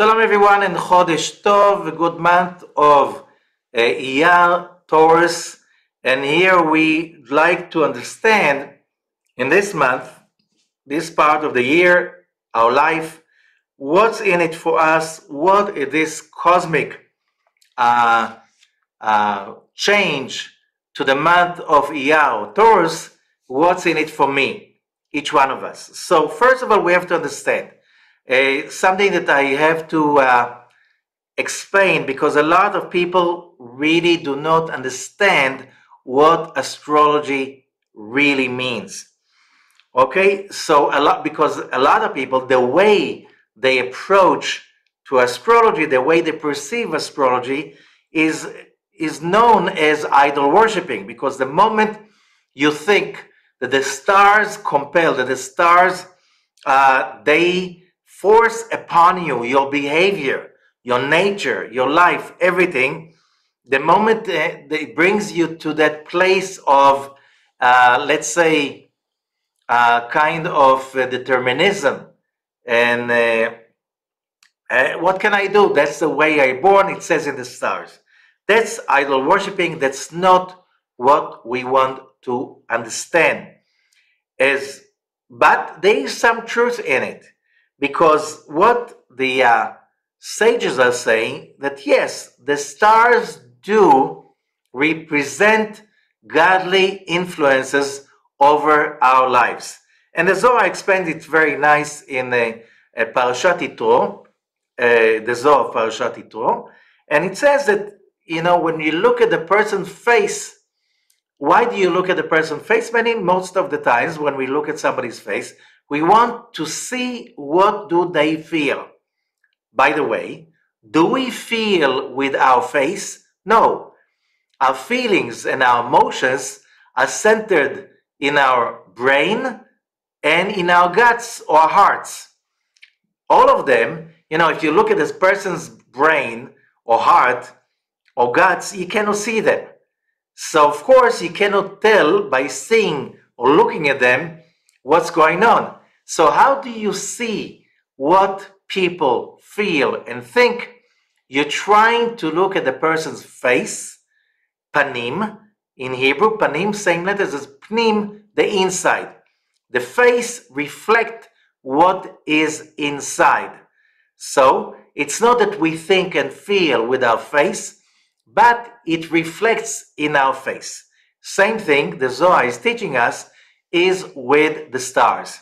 Shalom everyone and Chodesh Tov, a good month of Iyar, Taurus. And here we like to understand in this month, this part of the year, our life, what's in it for us, what is this cosmic change to the month of Iyar, Taurus, what's in it for me, each one of us. So first of all, we have to understand something that I have to explain, because a lot of people really do not understand what astrology really means. Okay, so because a lot of people, the way they approach to astrology, the way they perceive astrology is known as idol worshiping, because the moment you think that the stars compel, that the stars they force upon you your behavior, your nature, your life, everything, the moment it brings you to that place of, let's say, kind of determinism, and what can I do? That's the way I born, it says in the stars. That's idol worshiping. That's not what we want to understand. But there is some truth in it. Because what the sages are saying, that yes, the stars do represent godly influences over our lives. And the Zohar explains it very nice in Parashat Yitro, the Zohar of Parashat Yitro. And it says that, when you look at the person's face, why do you look at the person's face? Most of the times when we look at somebody's face, we want to see what do they feel. By the way, do we feel with our face? No. Our feelings and our emotions are centered in our brain and in our guts or hearts. All of them, if you look at this person's brain or heart or guts, you cannot see them. So, of course, you cannot tell by seeing or looking at them what's going on. So how do you see what people feel and think? You're trying to look at the person's face, panim. In Hebrew, panim, same letters as pnim, the inside. The face reflects what is inside. So it's not that we think and feel with our face, but it reflects in our face. Same thing the Zohar is teaching us is with the stars.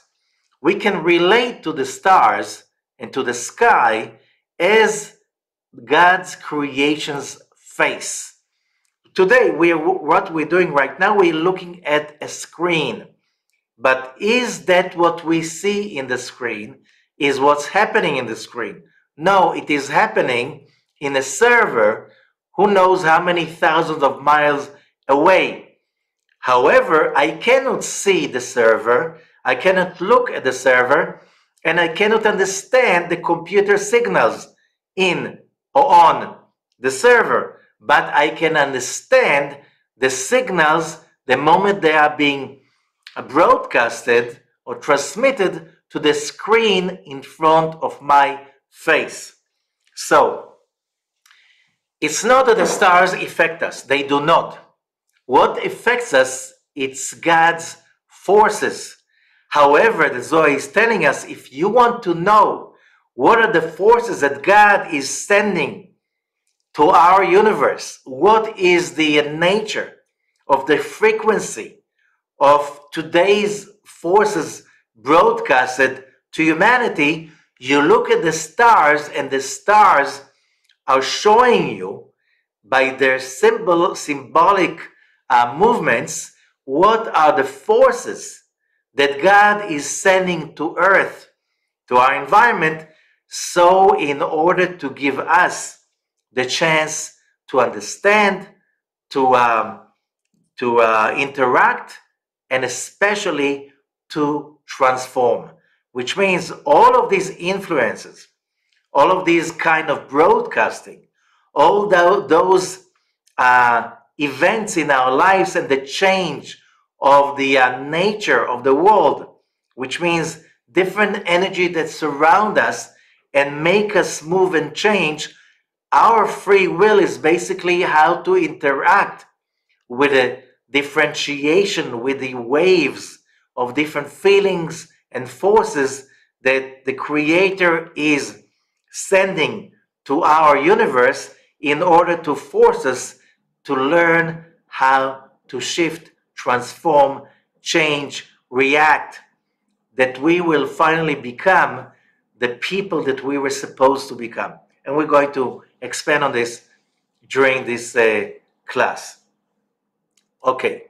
We can relate to the stars and to the sky as God's creation's face. Today, what we're doing right now, we're looking at a screen. But is that what we see in the screen? Is what's happening in the screen? No, it is happening in a server who knows how many thousands of miles away. However, I cannot see the server, I cannot look at the server, and I cannot understand the computer signals in or on the server, but I can understand the signals the moment they are being broadcasted or transmitted to the screen in front of my face. So, it's not that the stars affect us. They do not. What affects us, it's God's forces. However, the Zohar is telling us, if you want to know what are the forces that God is sending to our universe, what is the nature of the frequency of today's forces broadcasted to humanity, you look at the stars, and the stars are showing you by their symbolic movements what are the forces that God is sending to Earth, to our environment, so in order to give us the chance to understand, to interact, and especially to transform, which means all of these influences, all of these kind of broadcasting, all those events in our lives and the change of the nature of the world, which means different energy that surround us and make us move and change, our free will is basically how to interact with a differentiation, with the waves of different feelings and forces that the Creator is sending to our universe in order to force us to learn how to shift, transform, change, react, that we will finally become the people that we were supposed to become. And we're going to expand on this during this class. Okay.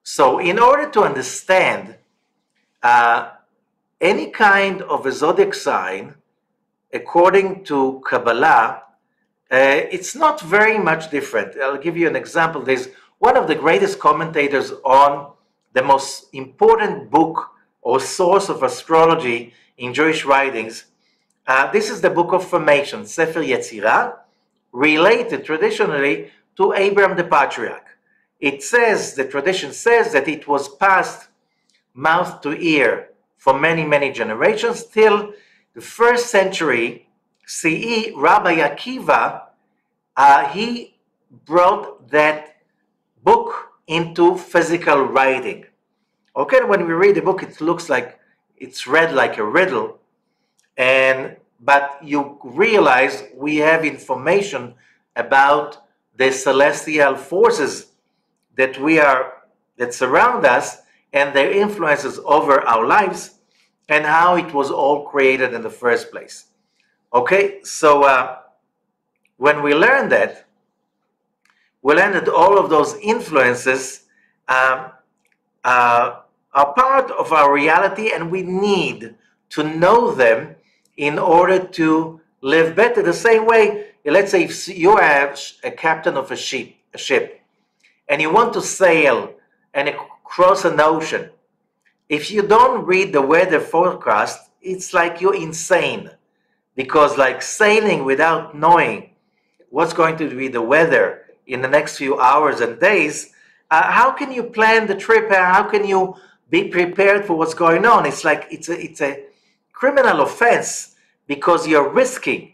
So in order to understand any kind of a zodiac sign, according to Kabbalah, it's not very much different. I'll give you an example. There's one of the greatest commentators on the most important book or source of astrology in Jewish writings. This is the Book of Formation, Sefer Yetzirah, related traditionally to Abraham the Patriarch. It says, the tradition says that it was passed mouth to ear for many, many generations till the 1st century CE. Rabbi Akiva, he brought that book into physical writing. Okay, when we read the book, it looks like it's read like a riddle, but you realize we have information about the celestial forces that surround us and their influences over our lives and how it was all created in the first place. Okay, so when we learn that, we learn that all of those influences are part of our reality, and we need to know them in order to live better. The same way, let's say if you are a captain of a ship, and you want to sail and cross an ocean, if you don't read the weather forecast, it's like you're insane. Because like sailing without knowing what's going to be the weather in the next few hours and days, how can you plan the trip? How can you be prepared for what's going on? It's like it's a criminal offense, because you're risking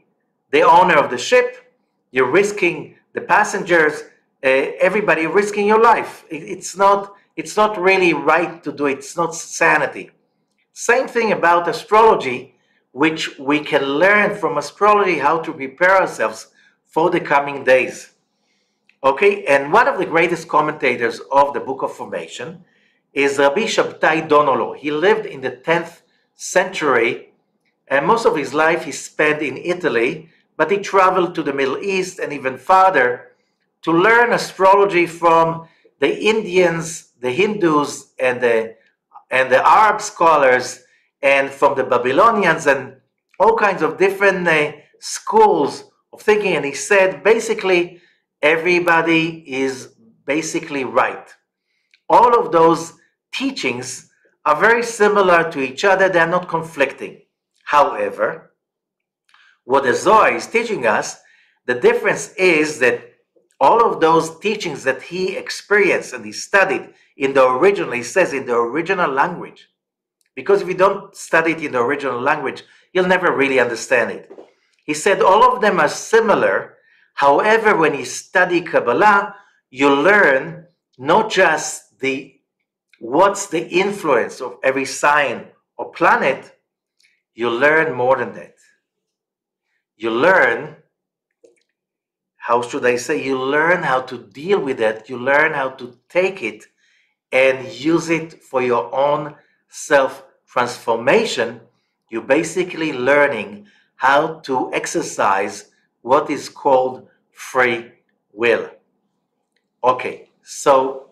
the owner of the ship, you're risking the passengers, everybody risking your life. It's not really right to do it. It's not sanity. Same thing about astrology, which we can learn from astrology how to prepare ourselves for the coming days. Okay, and one of the greatest commentators of the Book of Formation is Rabbi Shabtai Donolo. He lived in the 10th century, and most of his life he spent in Italy, but he traveled to the Middle East and even farther to learn astrology from the Indians, the Hindus, and the Arab scholars, and from the Babylonians, and all kinds of different schools of thinking. And he said, basically, everybody is basically right. All of those teachings are very similar to each other. They're not conflicting. However, what the Zohar is teaching us, the difference is that all of those teachings that he experienced and he studied in the original, he says in the original language, because if you don't study it in the original language, you'll never really understand it. He said all of them are similar. However, when you study Kabbalah, you learn not just what's the influence of every sign or planet, you learn more than that. You learn, how should I say, you learn how to deal with it. You learn how to take it and use it for your own self-transformation. You're basically learning how to exercise what is called free will. Okay, so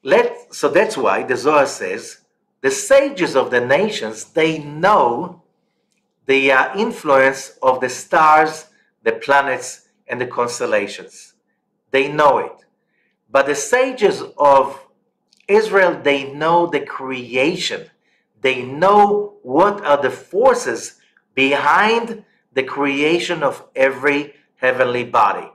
that's why the Zohar says the sages of the nations, they know the influence of the stars, the planets, and the constellations. They know it. But the sages of Israel, they know the creation. They know what are the forces behind the creation of every heavenly body.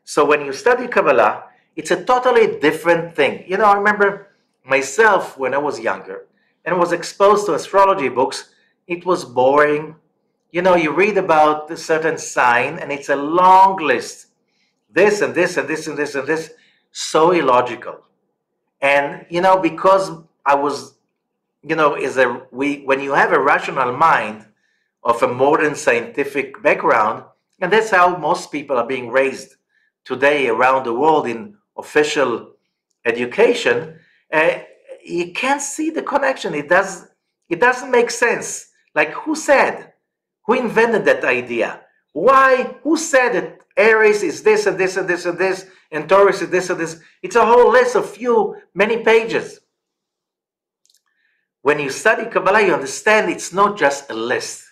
So when you study Kabbalah, it's a totally different thing. You know, I remember myself when I was younger and was exposed to astrology books. it was boring. You know, you read about a certain sign and it's a long list. This and this and this and this and this. So illogical. And, you know, because I was, you know, when you have a rational mind of a modern scientific background, and that's how most people are being raised today around the world in official education, you can't see the connection. It doesn't make sense. Like, who said? Who invented that idea? Why? Who said that Aries is this and this and this and this, and Taurus is this and this? It's a whole list of many pages. When you study Kabbalah, you understand it's not just a list.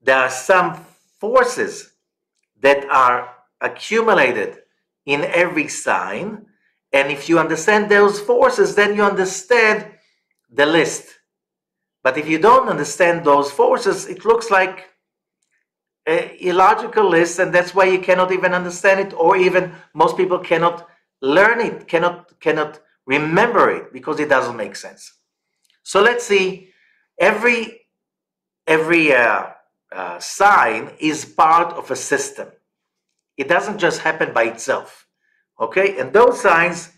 There are some forces that are accumulated in every sign, and if you understand those forces, then you understand the list. But if you don't understand those forces, it looks like an illogical list, and that's why you cannot even understand it, or even most people cannot learn it, cannot remember it, because it doesn't make sense. So let's see, every sign is part of a system. It doesn't just happen by itself, okay? And those signs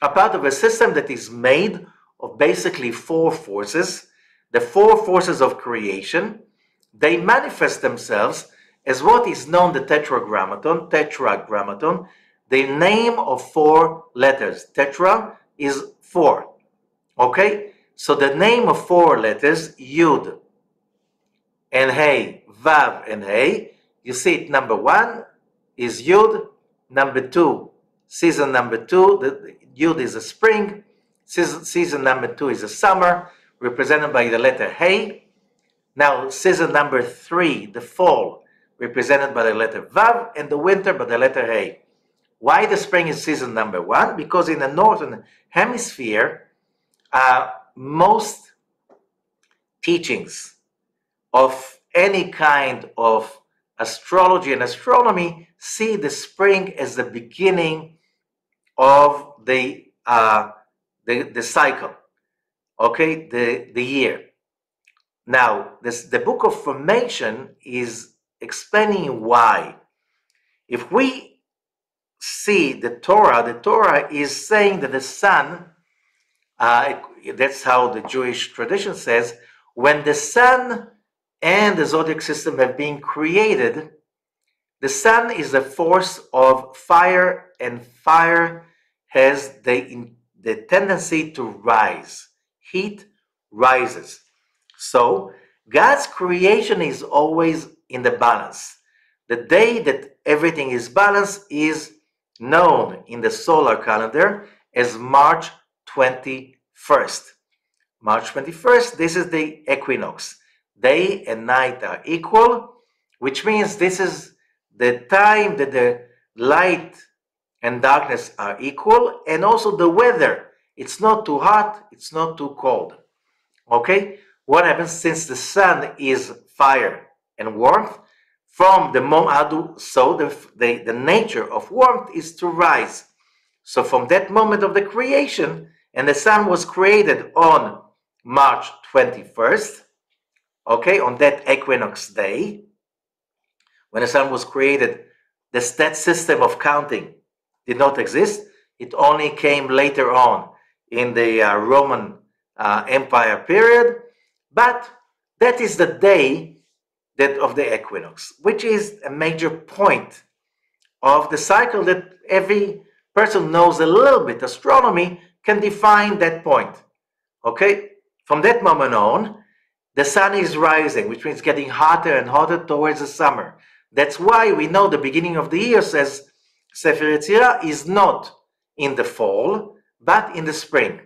are part of a system that is made of basically four forces, the four forces of creation. They manifest themselves as what is known the Tetragrammaton, the name of four letters. Tetra is four, okay? So the name of four letters, Yud and Hey, Vav and Hey, you see it, number one is Yud, number two, season number two, the Yud is a spring, season number two is a summer, represented by the letter Hey. Now, season number three, the fall, represented by the letter Vav, and the winter by the letter Hey. Why the spring is season number one? Because in the northern hemisphere, most teachings of any kind of astrology and astronomy see the spring as the beginning of the cycle, okay, the year. Now, the book of formation is explaining why. If we see the Torah is saying that the sun, that's how the Jewish tradition says, when the sun and the zodiac system have been created, the sun is a force of fire, and fire has the tendency to rise. Heat rises. So God's creation is always in the balance. The day that everything is balanced is known in the solar calendar as March 21st. March 21st, this is the equinox. Day and night are equal, which means this is the time that the light and darkness are equal, and also the weather. It's not too hot, it's not too cold. Okay? What happens since the sun is fire and warmth? From the moment, so the nature of warmth is to rise. So from that moment of the creation, and the sun was created on March 21st, okay, on that equinox day, when the sun was created, that system of counting did not exist. It only came later on in the Roman Empire period, but that is the day of the equinox, which is a major point of the cycle that every person knows a little bit astronomy can define that point. Okay? From that moment on, the sun is rising, which means getting hotter and hotter towards the summer. That's why we know the beginning of the year, says Sefer Yetzirah, is not in the fall, but in the spring,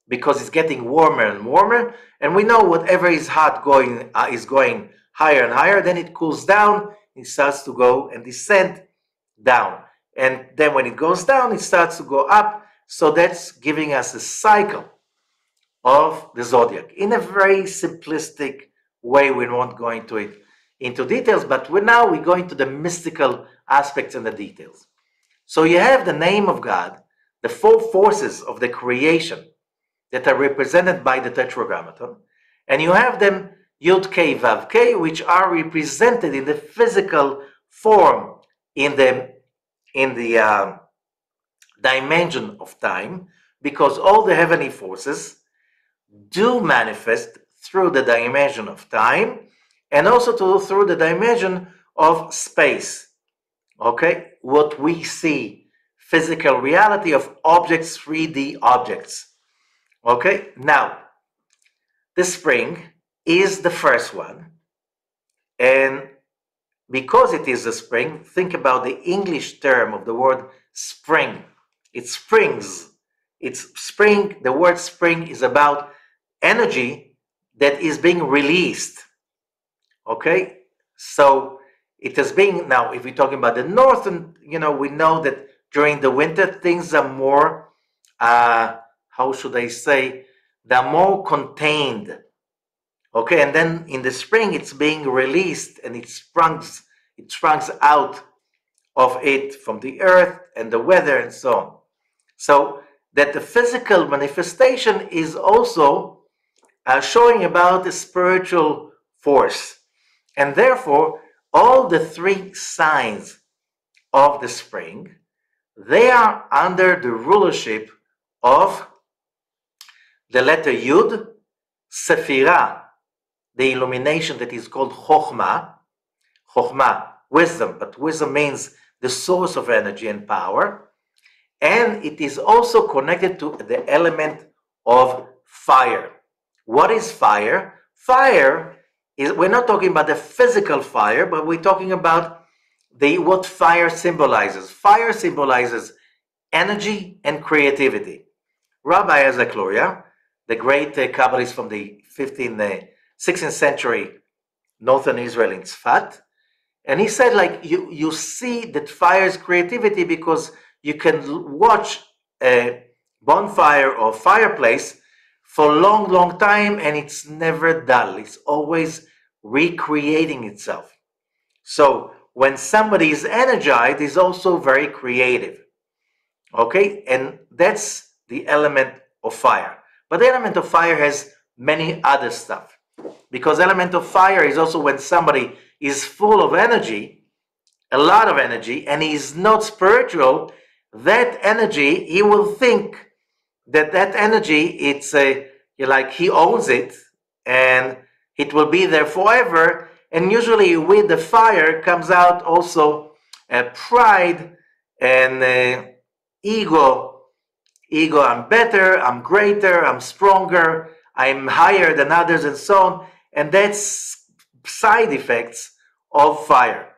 because it's getting warmer and warmer, and we know whatever is hot is going higher and higher, then it cools down, it starts to go and descend down. And then when it goes down, it starts to go up. So that's giving us a cycle of the zodiac in a very simplistic way. We won't go into details, but now we go into the mystical aspects and the details. So you have the name of God, the four forces of the creation that are represented by the Tetragrammaton, and you have them Youdkevitch, which are represented in the physical form in the dimension of time, because all the heavenly forces do manifest through the dimension of time and also through the dimension of space. Okay, what we see, physical reality of objects, 3D objects. Okay, now the spring is the first one, and because it is the spring, think about the English term of the word spring. It springs. It's spring. The word spring is about energy that is being released. Okay, so it is being, now if we're talking about the northern, we know that during the winter things are more, how should I say, they're more contained. Okay, and then in the spring it's being released and it sprungs out of it from the earth and the weather and so on. So that the physical manifestation is also showing about the spiritual force. And therefore, all the three signs of the spring, they are under the rulership of the letter Yud, Sephirah, the illumination that is called Chokhmah, wisdom, but wisdom means the source of energy and power, and it is also connected to the element of fire. What is fire? Fire is, we're not talking about the physical fire, but we're talking about what fire symbolizes. Fire symbolizes energy and creativity. Rabbi Iyar, the great Kabbalist from the 16th century northern Israel in Tzfat, and he said, like, you see that fire is creativity because you can watch a bonfire or fireplace for a long, long time and it's never dull. It's always recreating itself. So when somebody is energized, is also very creative. Okay, and that's the element of fire. But the element of fire has many other stuff, because element of fire is also when somebody is full of energy, a lot of energy, and he's not spiritual. That energy, he will think that energy, it's like he owns it and it will be there forever. And usually with the fire comes out also pride and ego. I'm better, I'm greater, I'm stronger, I'm higher than others, and so on. And that's side effects of fire.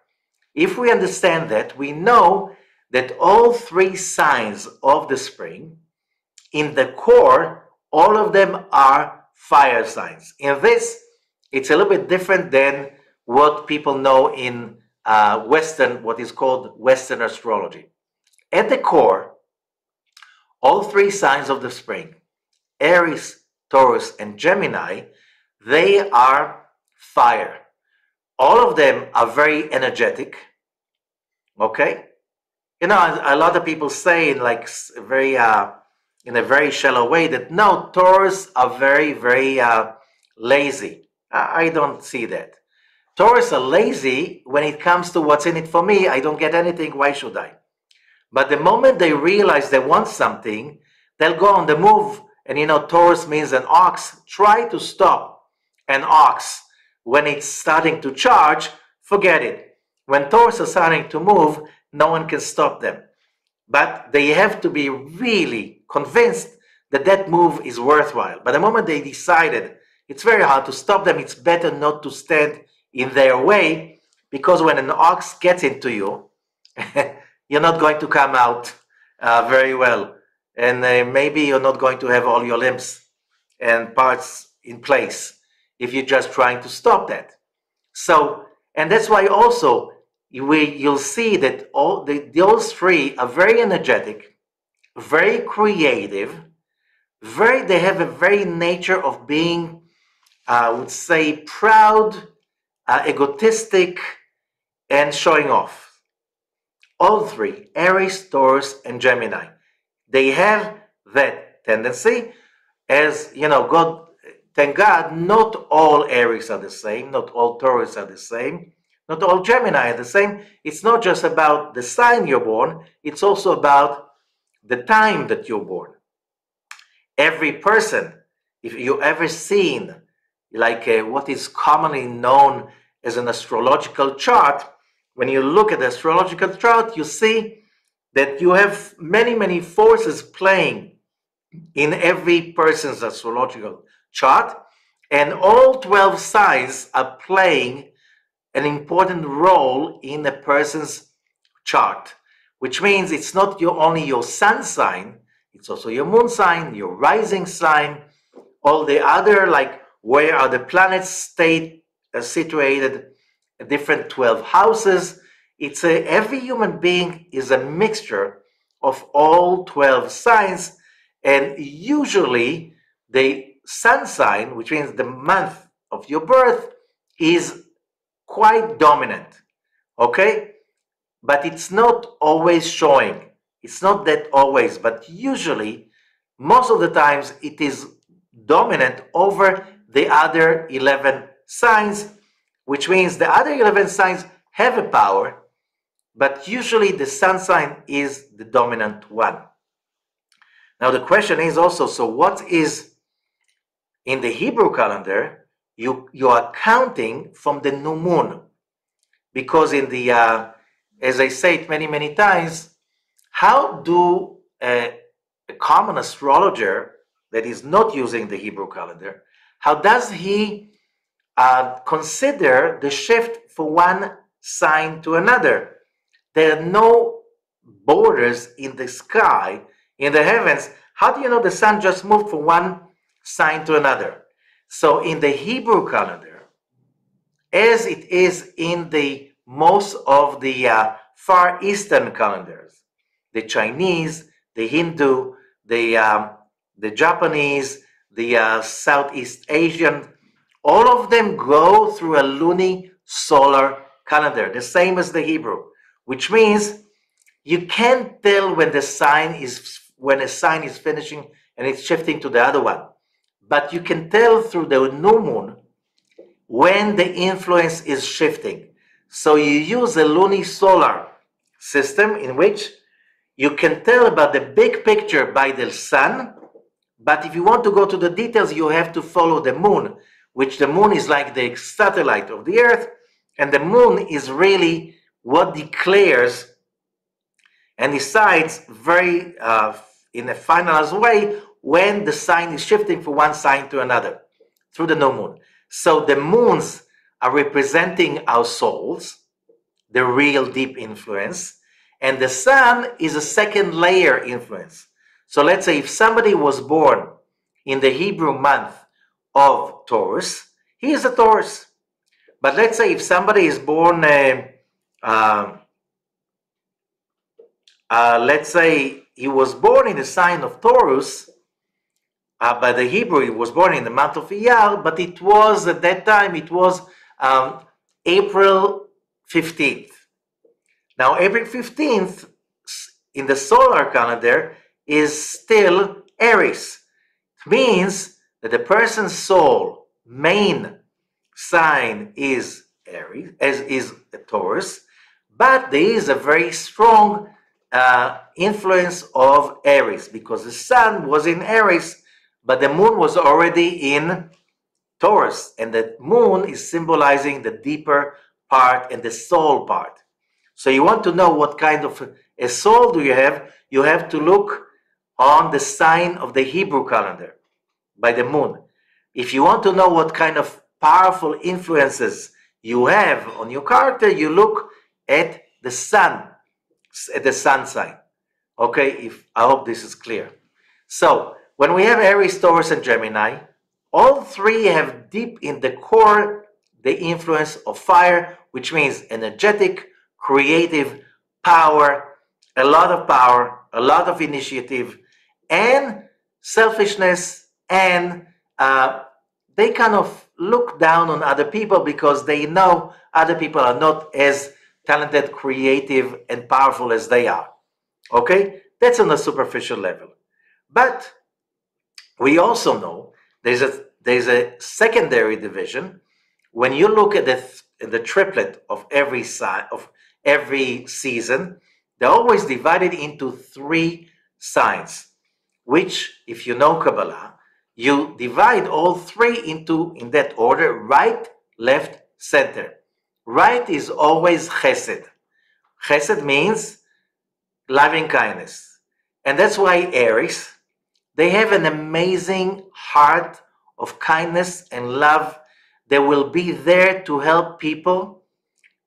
If we understand that, we know that all three signs of the spring, in the core, all of them are fire signs. In this, it's a little bit different than what people know in Western, what is called Western astrology. At the core, all three signs of the spring, Aries, Taurus, and Gemini, they are fire. All of them are very energetic. Okay? A lot of people say in like very in a very shallow way that no, Taurus are very, very lazy. I don't see that. Taurus are lazy when it comes to what's in it for me. I don't get anything. Why should I? But the moment they realize they want something, they'll go on the move. And Taurus means an ox. Try to stop an ox when it's starting to charge. Forget it. When Taurus are starting to move, no one can stop them. But they have to be really convinced that that move is worthwhile. But the moment they decided, it's very hard to stop them. It's better not to stand in their way, because when an ox gets into you, you're not going to come out very well. And maybe you're not going to have all your limbs and parts in place if you're just trying to stop that. So, and that's why also you'll see that those three are very energetic, very creative, they have a very nature of being, I would say, proud, egotistic, and showing off. All three, Aries, Taurus, and Gemini, they have that tendency. As God thank God, not all Aries are the same, not all Taurus are the same, not all Gemini are the same. It's not just about the sign you're born, it's also about the time that you're born. Every person, if you ever seen like what is commonly known as an astrological chart, when you look at the astrological chart, you see that you have many forces playing in every person's astrological chart, and all 12 signs are playing an important role in a person's chart, which means it's not only your sun sign, it's also your moon sign, your rising sign, all the other, like where are the planets situated, different 12 houses. It's every human being is a mixture of all 12 signs, and usually the sun sign, which means the month of your birth, is quite dominant, okay? But it's not always showing. It's not that always, but usually, most of the times, it is dominant over the other 11 signs, which means the other 11 signs have a power, but usually the sun sign is the dominant one. Now the question is also, so what is in the Hebrew calendar? You are counting from the new moon, because in the as I say it many times, how do a common astrologer that is not using the Hebrew calendar, how does he consider the shift from one sign to another? There are no borders in the sky, in the heavens. How do you know the sun just moved from one sign to another? So in the Hebrew calendar, as it is in the most of the Far Eastern calendars, the Chinese, the Hindu, the Japanese, the Southeast Asian, all of them go through a luni-solar calendar, the same as the Hebrew, which means you can't tell when a sign is finishing and it's shifting to the other one, but you can tell through the new moon when the influence is shifting. So you use a luni-solar system in which you can tell about the big picture by the sun, but if you want to go to the details, you have to follow the moon, which the moon is like the satellite of the earth, and the moon is really what declares and decides very in a finalized way when the sign is shifting from one sign to another through the new moon. So the moons are representing our souls, the real deep influence, and the sun is a second layer influence. So let's say if somebody was born in the Hebrew month of Taurus, he is a Taurus. But let's say if somebody is born, let's say he was born in the sign of Taurus, by the Hebrew, he was born in the month of Iyar, but it was, at that time, it was April 15th. Now, April 15th in the solar calendar is still Aries. It means that the person's soul main sign is Aries, as is a Taurus, but there is a very strong influence of Aries because the sun was in Aries, but the moon was already in Taurus, and the moon is symbolizing the deeper part and the soul part. So you want to know what kind of a soul do you have to look on the sign of the Hebrew calendar by the moon. If you want to know what kind of powerful influences you have on your character, you look at the sun sign. Okay, I hope this is clear. So when we have Aries, Taurus, and Gemini, all three have deep in the core the influence of fire, which means energetic, creative, power, a lot of initiative, and selfishness, and they kind of look down on other people because they know other people are not as talented, creative, and powerful as they are. Okay? That's on a superficial level. But we also know there's a there's a secondary division. When you look at the triplet of every season, they're always divided into 3 signs, which, if you know Kabbalah, you divide all 3 in that order: right, left, center. Right is always chesed. Chesed means loving kindness. And that's why Aries, they have an amazing heart of kindness and love. They will be there to help people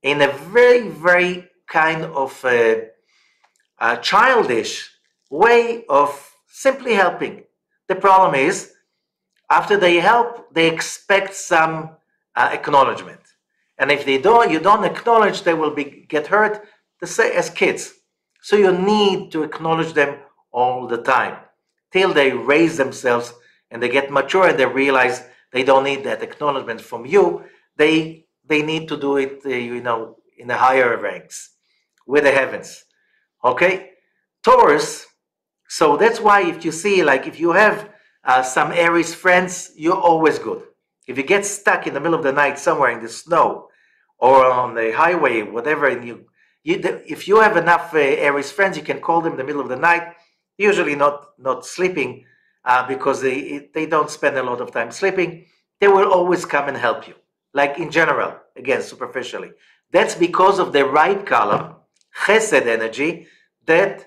in a very, very kind of childish way of simply helping. The problem is, after they help, they expect some acknowledgement. And if you don't acknowledge, they will get hurt, the same as kids. So you need to acknowledge them all the time till they raise themselves and they get mature and they realize they don't need that acknowledgement from you. They need to do it, in the higher ranks with the heavens. Okay, Taurus. So that's why if you see, like if you have some Aries friends, you're always good. If you get stuck in the middle of the night somewhere in the snow or on the highway, whatever, and if you have enough Aries friends, you can call them in the middle of the night, usually not sleeping, because they don't spend a lot of time sleeping. They will always come and help you, like in general, again, superficially. That's because of the right column, chesed energy, that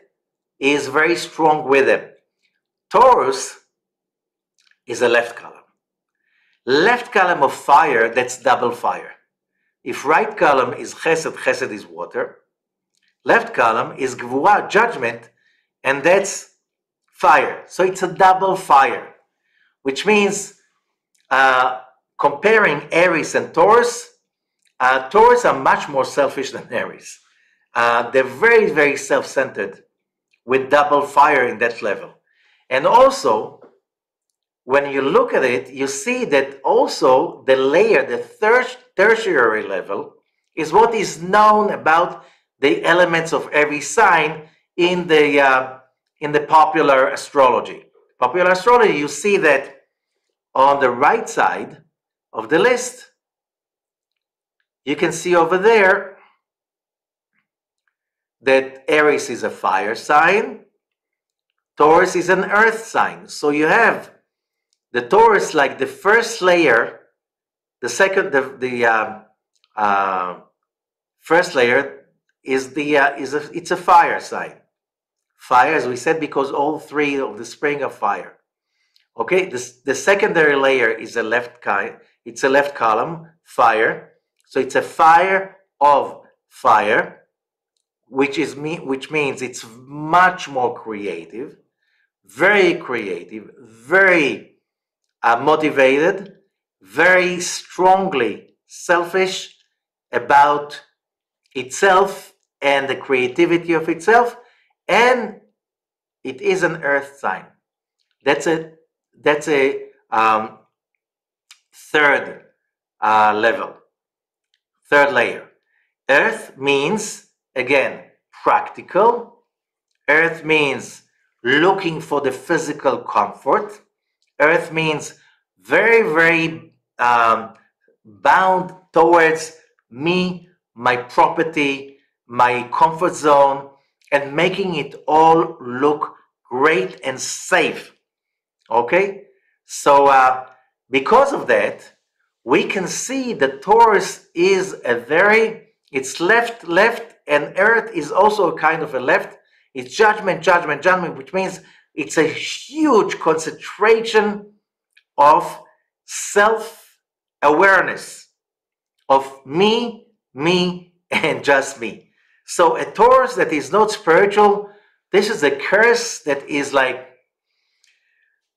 is very strong with them. Taurus is a left column. Left column of fire, that's double fire. If right column is chesed, chesed is water. Left column is gvura, judgment, and that's fire. So it's a double fire, which means comparing Aries and Taurus, Taurus are much more selfish than Aries. They're very, very self-centered with double fire in that level. And also, when you look at it, you see that also the layer, the tertiary level, is what is known about the elements of every sign in the popular astrology. Popular astrology, you see that on the right side of the list, you can see over there that Aries is a fire sign, Taurus is an earth sign. So you have the Taurus, like the first layer, the second, first layer it's a fire sign. Fire, as we said, because all 3 of the spring are fire. Okay, the secondary layer is it's a left column, fire. So it's a fire of fire, which means it's much more creative, very motivated, very strongly selfish about itself and the creativity of itself, and it is an earth sign. That's a third level, third layer. Earth means, again, practical. Earth means looking for the physical comfort. Earth means very, very bound towards me, my property, my comfort zone, and making it all look great and safe. Okay? So because of that, we can see that Taurus is it's left, and Earth is also a kind of a left. It's judgment, which means it's a huge concentration of self-awareness of me, and just me. So a Taurus that is not spiritual, this is a curse that is like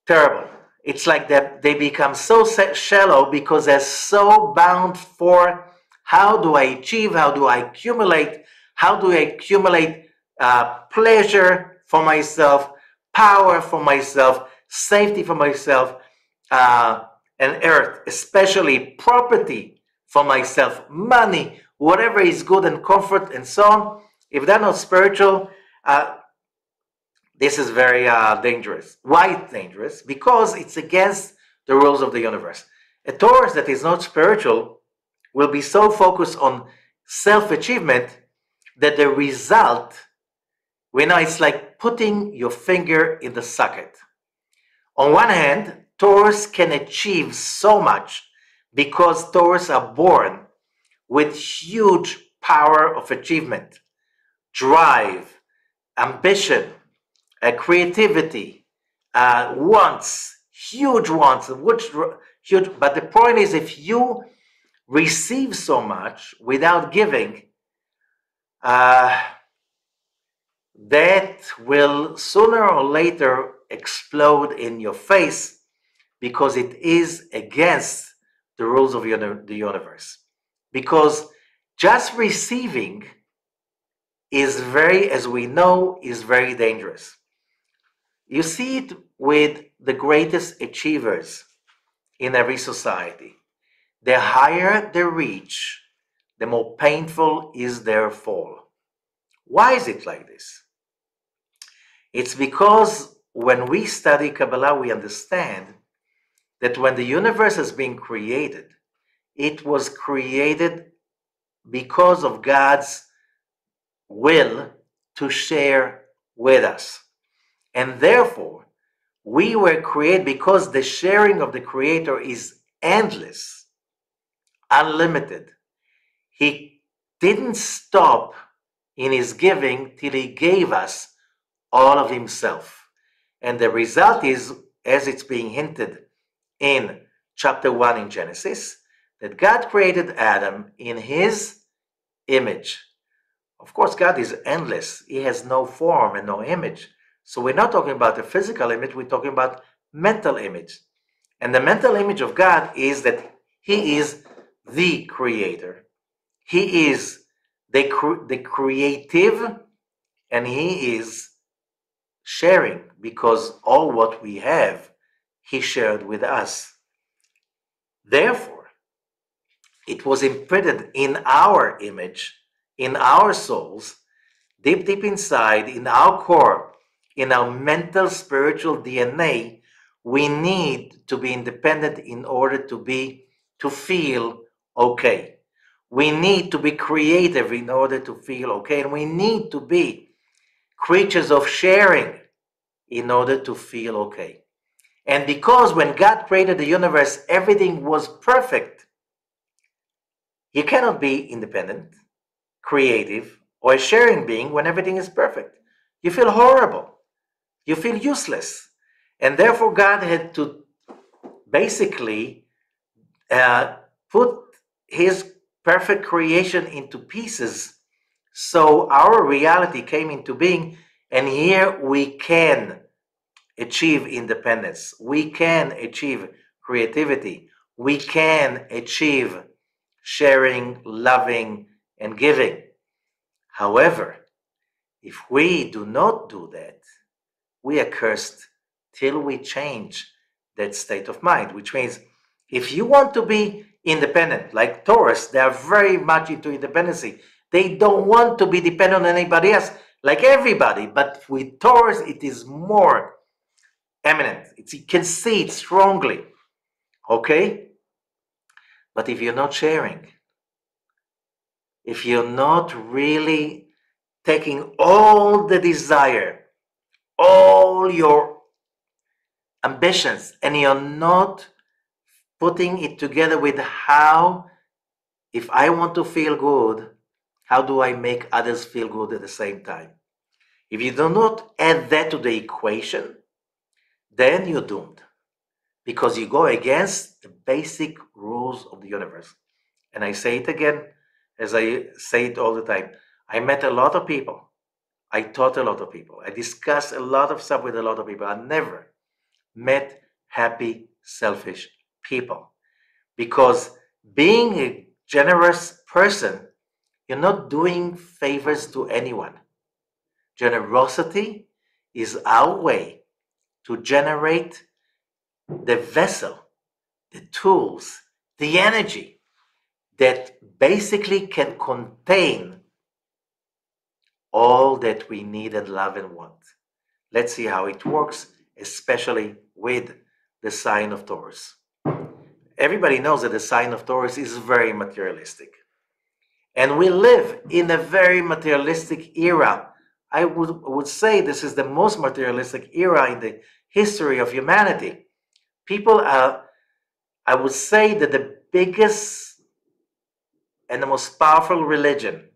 terrible. It's like that they become so shallow because they're so bound for how do I achieve, how do I accumulate pleasure for myself, power for myself, safety for myself, and earth, especially property for myself, money, whatever is good and comfort and so on. If they're not spiritual, this is very dangerous. Why it's dangerous? Because it's against the rules of the universe. A Taurus that is not spiritual will be so focused on self-achievement that the result, it's like putting your finger in the socket. On one hand, Taurus can achieve so much because Taurus are born with huge power of achievement, drive, ambition, creativity, wants, huge wants, huge. But the point is, if you receive so much without giving, that will sooner or later explode in your face because it is against the rules of the universe. Because just receiving is as we know, is very dangerous. You see it with the greatest achievers in every society. The higher they reach, the more painful is their fall. Why is it like this? It's because when we study Kabbalah, we understand that when the universe has been created, it was created because of God's will to share with us. And therefore, we were created because the sharing of the Creator is endless, unlimited. He didn't stop in his giving till he gave us all of himself. And the result is, as it's being hinted in chapter 1 in Genesis, that God created Adam in his image. Of course, God is endless. He has no form and no image. So we're not talking about a physical image, we're talking about mental image. And the mental image of God is that he is the creator. He is the creative, and he is sharing, because all what we have, he shared with us. Therefore, it was imprinted in our image, in our souls, deep, deep inside, in our core, in our mental, spiritual DNA. We need to be independent in order to feel okay. We need to be creative in order to feel okay. And we need to be creatures of sharing in order to feel okay. And because when God created the universe, everything was perfect, you cannot be independent, creative, or a sharing being when everything is perfect. You feel horrible. You feel useless. And therefore, God had to basically put his perfect creation into pieces so our reality came into being. And here we can achieve independence. We can achieve creativity. We can achieve sharing, loving, and giving. However, if we do not do that, we are cursed till we change that state of mind, which means if you want to be independent, like Taurus, they are very much into independency. They don't want to be dependent on anybody else, like everybody. But with Taurus, it is more eminent. You can see it strongly. Okay? But if you're not sharing, if you're not really taking all the desire, all your ambitions, and you're not putting it together with how, if I want to feel good, how do I make others feel good at the same time? If you do not add that to the equation, then you're doomed, because you go against the basic rules of the universe. And I say it again, as I say it all the time. I met a lot of people. I taught a lot of people. I discussed a lot of stuff with a lot of people. I never met happy, selfish people. Because being a generous person, you're not doing favors to anyone. Generosity is our way to generate the vessel, the tools, the energy that basically can contain all that we need and love and want. Let's see how it works, especially with the sign of Taurus. everybody knows that the sign of Taurus is very materialistic. And we live in a very materialistic era. I would say this is the most materialistic era in the history of humanity. People are, I would say that the biggest and the most powerful religion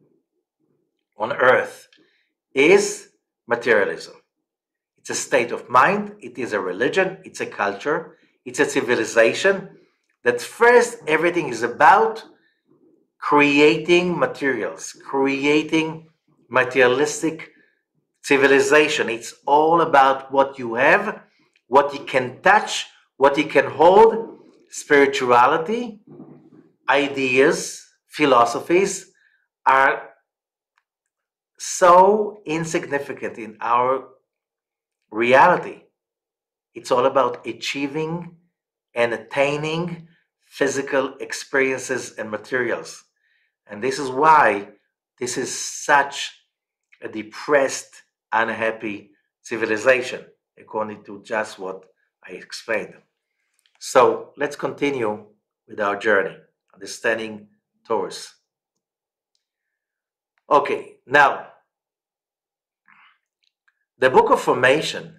on earth is materialism. It's a state of mind, it is a religion, it's a culture, it's a civilization that first everything is about creating materials, creating materialistic civilization. It's all about what you have, what you can touch, what you can hold, spirituality, ideas, philosophies are so insignificant in our reality. It's all about achieving and attaining physical experiences and materials. And this is why this is such a depressed, unhappy civilization, according to just what I explained. So let's continue with our journey, understanding Taurus. Okay, now, the Book of Formation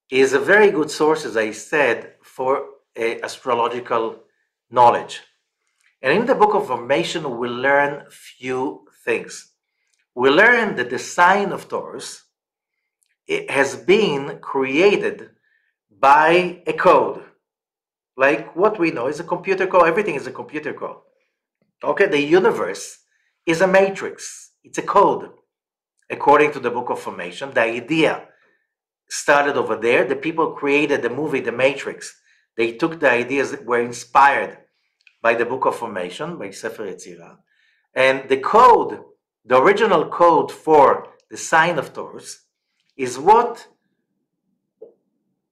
is a very good source, as I said, for astrological knowledge. And in the Book of Formation, we learn few things. We learn that the sign of Taurus, it has been created by a code. Like what we know is a computer code. Everything is a computer code. Okay, the universe is a matrix. It's a code. According to the Book of Formation, the idea started over there. The people created the movie, The Matrix. They took the ideas that were inspired by the Book of Formation, by Sefer Yetzirah. And the code, the original code for the sign of Taurus, is what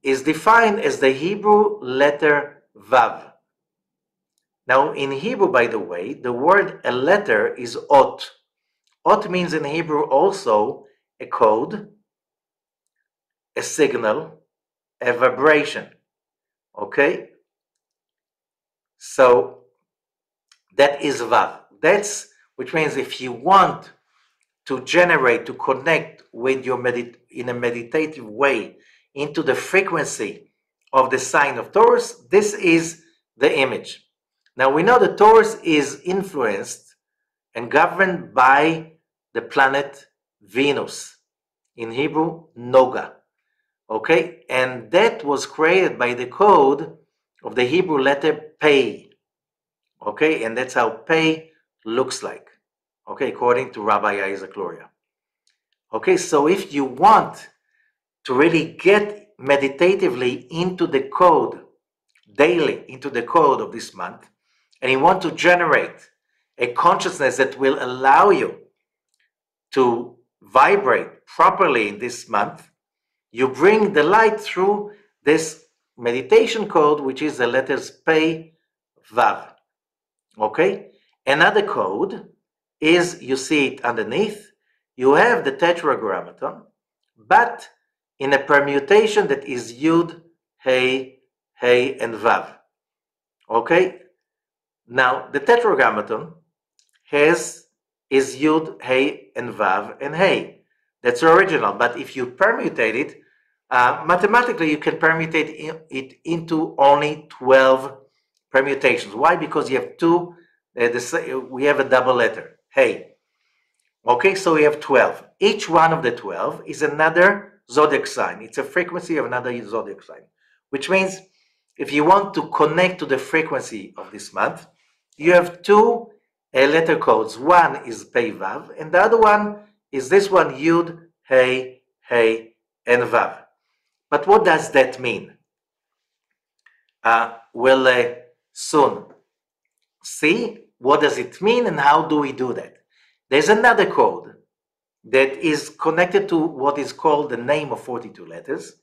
is defined as the Hebrew letter Vav. Now, in Hebrew, by the way, the word a letter is ot. Ot means in Hebrew also a code, a signal, a vibration. Okay? So that is Vav. That's, which means if you want to generate, to connect with your in a meditative way into the frequency of the sign of Taurus, this is the image. Now we know that Taurus is influenced and governed by the planet Venus, in Hebrew, Noga. Okay, and that was created by the code of the Hebrew letter Pei. Okay, and that's how Pei looks like. Okay, according to Rabbi Isaac Luria. Okay, so if you want to really get meditatively into the code, daily into the code of this month, and you want to generate a consciousness that will allow you to vibrate properly in this month, you bring the light through this meditation code, which is the letters Pei, Vav. Okay? Another code is, you see it underneath, you have the Tetragrammaton, but in a permutation that is Yud, Hey, Hey, and Vav. Okay? Now, the Tetragrammaton is Yud, Hey, and Vav, and Hey. That's original, but if you permutate it, mathematically you can permutate it into only 12 permutations. Why? Because you have two, we have a double letter, Hey. Okay, so we have 12. Each one of the 12 is another zodiac sign. It's a frequency of another zodiac sign, which means if you want to connect to the frequency of this month, you have two letter codes. One is Pei Vav, and the other one is this one, Yud, Hey, Hey, and Vav. But what does that mean? We'll soon see what does it mean and how do we do that. There's another code that is connected to what is called the name of 42 letters,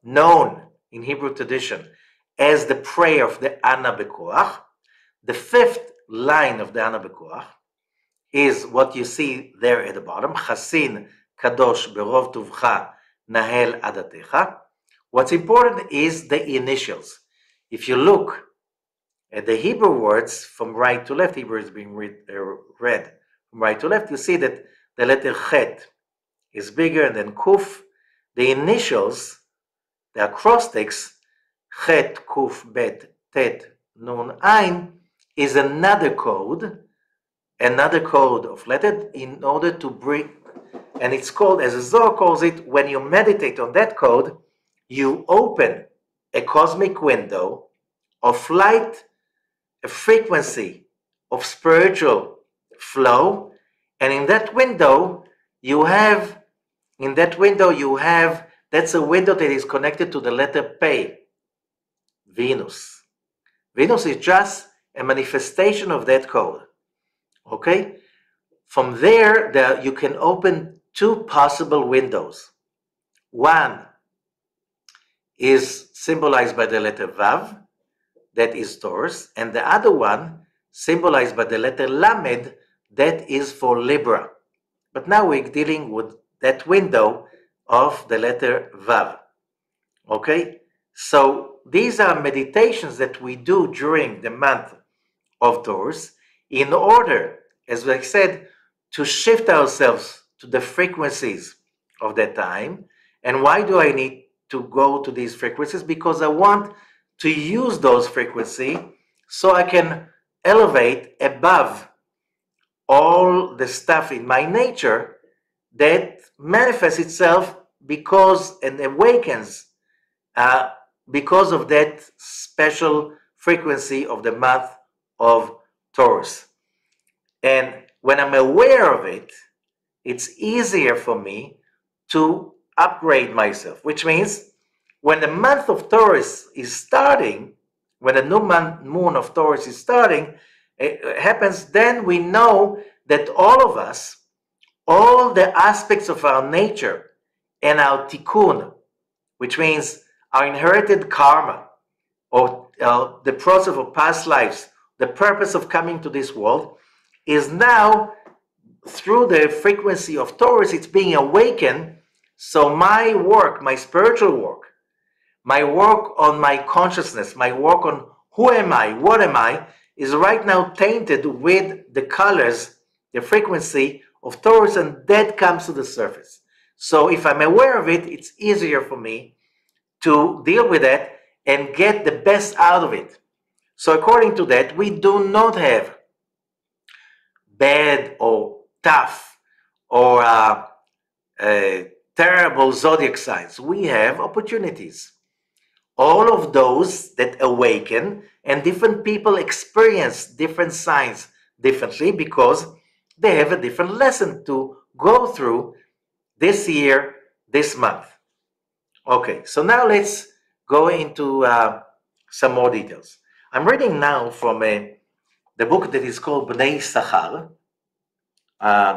known in Hebrew tradition as the prayer of the Ana Bekoach. The fifth line of the Ana Bekoach is what you see there at the bottom, Chasin Kadosh Berov Tuvcha Nahel Adatecha. What's important is the initials. if you look at the Hebrew words from right to left, Hebrew is being read from right to left, you see that the letter Chet is bigger than Kuf. The initials, the acrostics, Chet, Kuf, Bet, Tet, Nun, Ein, is another code of letter in order to bring, and it's called, as the Zohar calls it, when you meditate on that code, you open a cosmic window of light, a frequency of spiritual flow, and in that window you have, that's a window that is connected to the letter Pei, Venus. Venus is just a manifestation of that code. Okay? From there, you can open two possible windows. One is symbolized by the letter Vav, that is Taurus, and the other one symbolized by the letter Lamed, that is for Libra. But now we're dealing with that window of the letter Vav. Okay? So these are meditations that we do during the month of Taurus in order, as I said, to shift ourselves to the frequencies of that time. And why do I need to go to these frequencies? Because I want to use those frequencies so I can elevate above all the stuff in my nature that manifests itself because and awakens because of that special frequency of the month of Taurus. And when I'm aware of it, it's easier for me to upgrade myself, which means when the month of Taurus is starting, when the new moon of Taurus is starting, it happens, then we know that all of us, all the aspects of our nature and our tikkun, which means our inherited karma, or the process of past lives, the purpose of coming to this world, is now, through the frequency of Taurus, it's being awakened. So my work, my spiritual work, my work on my consciousness, my work on who am I, what am I, is right now tainted with the colors, the frequency of Taurus, and that comes to the surface. So if I'm aware of it, it's easier for me to deal with that and get the best out of it. So according to that, we do not have bad or tough or terrible zodiac signs. We have opportunities. All of those that awaken, and different people experience different signs differently because they have a different lesson to go through this year, this month. Okay, so now let's go into some more details. I'm reading now from the book that is called Bnei Issachar,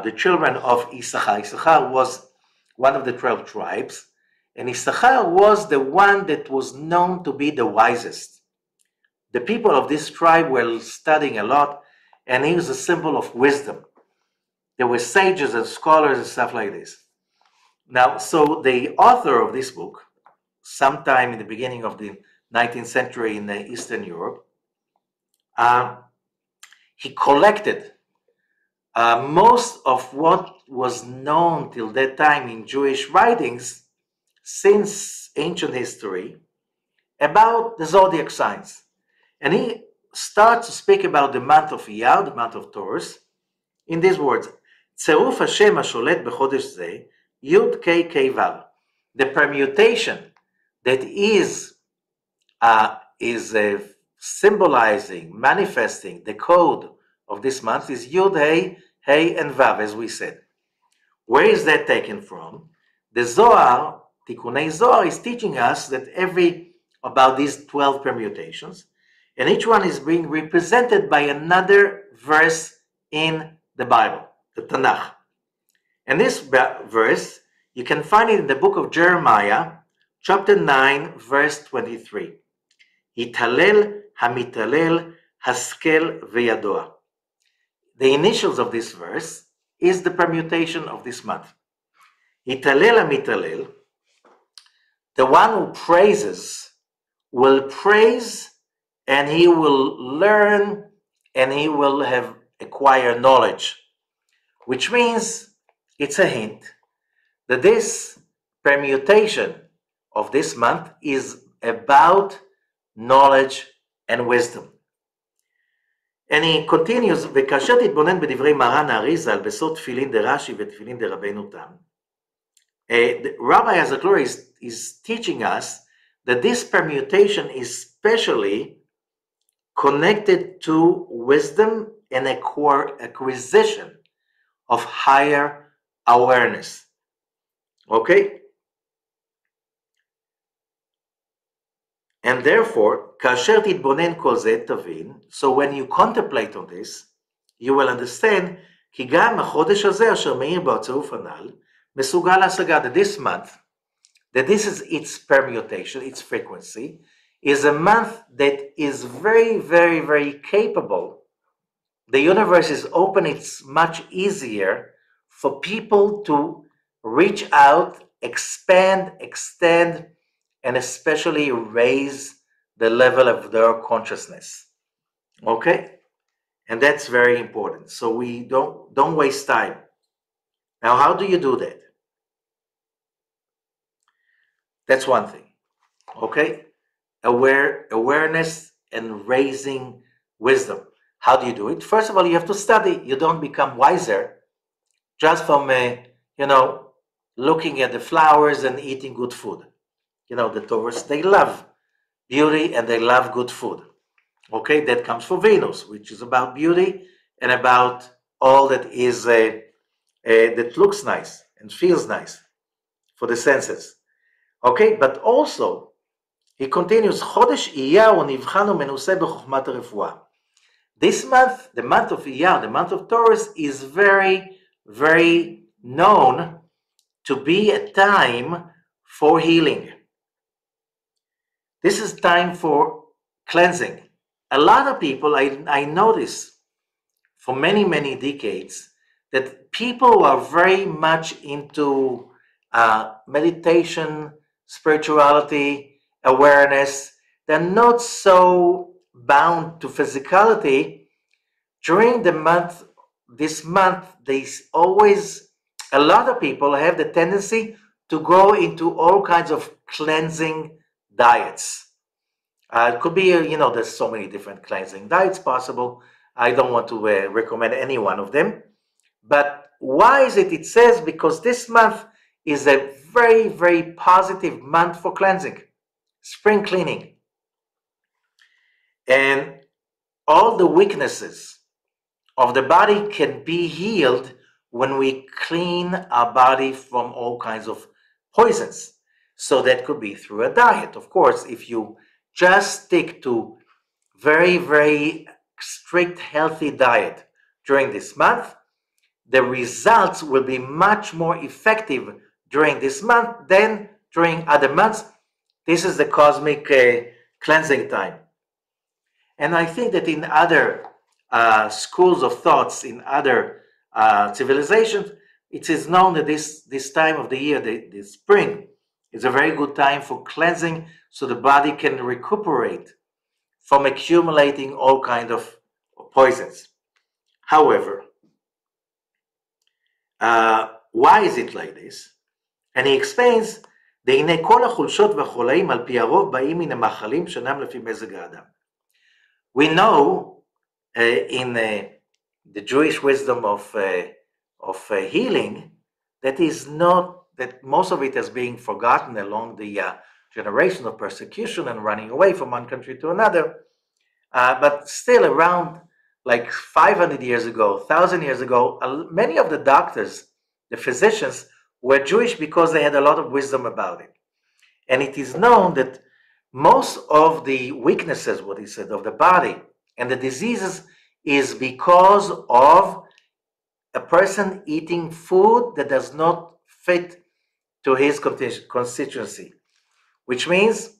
the children of Issachar. Issachar was one of the 12 tribes, and Issachar was the one that was known to be the wisest. The people of this tribe were studying a lot, and he was a symbol of wisdom. There were sages and scholars and stuff like this. Now, so the author of this book, sometime in the beginning of the 19th century in Eastern Europe, he collected most of what was known till that time in Jewish writings since ancient history about the zodiac signs. And he starts to speak about the month of Iyar, the month of Taurus, in these words: צירוף השם השולט בחודש זה, Youdkevitch. The permutation that is symbolizing, manifesting the code of this month is Yud, Hey, and Vav, as we said. Where is that taken from? The Zohar, Tikkunei Zohar, is teaching us that about these 12 permutations, and each one is being represented by another verse in the Bible, the Tanakh. And this verse, you can find it in the book of Jeremiah, chapter 9, verse 23. Hitalel hamitalel haskel veyadoa. The initials of this verse is the permutation of this month. Hitalel hamitalel, the one who praises, will praise and he will learn and he will acquire knowledge, which means it's a hint that this permutation of this month is about knowledge and wisdom. And he continues, וכאשר תתבונן בדברי מרן האריז"ל בסוד תפילין דרש"י ותפילין דרבנו תם, Rabbi Azakhlor is teaching us that this permutation is especially connected to wisdom and acquisition of higher awareness. Okay? And therefore, כאשר תתבונן כל זה תבין, so when you contemplate on this, you will understand כי גם החודש הזה אשר מאיר בו הצירוף הנ"ל, מסוגל להשגה, that this month, that this is its permutation, its frequency, is a month that is very, very, very capable. The universe is open, it's much easier for people to reach out, expand, extend, and especially raise the level of their consciousness. Okay? And that's very important. So we don't waste time. Now, how do you do that? That's one thing. Okay? Awareness and raising wisdom. How do you do it? First of all, you have to study. You don't become wiser just from, looking at the flowers and eating good food. The Taurus, they love beauty and they love good food. Okay, that comes from Venus, which is about beauty and about all that is that looks nice and feels nice for the senses. Okay, but also he continues, חודש אייר הוא נבחן ומנוסה בחוכמת הרפואה. This month, the month of Iyar, the month of Taurus, is very, very known to be a time for healing. This is time for cleansing. A lot of people, I notice for many, many decades, that people who are very much into meditation, spirituality, awareness, they're not so bound to physicality. During this month, a lot of people have the tendency to go into all kinds of cleansing diets. It could be, there's so many different cleansing diets possible. I don't want to recommend any one of them. But why is it? It says because this month is a very, very positive month for cleansing, spring cleaning. And all the weaknesses of the body can be healed when we clean our body from all kinds of poisons. So that could be through a diet. Of course, if you just stick to very, very strict, healthy diet during this month, the results will be much more effective during this month than during other months. This is the cosmic cleansing time. And I think that in other schools of thoughts, in other civilizations, it is known that this time of the year, the spring, is a very good time for cleansing so the body can recuperate from accumulating all kinds of poisons. However, why is it like this? And he explains, והנה כל החולשות והחולאים על פי הרוב באים מן המאכלים שאינם לפי מזג האדם. We know in the Jewish wisdom of healing that most of it is being forgotten along the generation of persecution and running away from one country to another. But still around like 500 years ago, 1,000 years ago, many of the doctors, the physicians, were Jewish because they had a lot of wisdom about it. And it is known that most of the weaknesses, what he said, of the body and the diseases is because of a person eating food that does not fit to his constituency, which means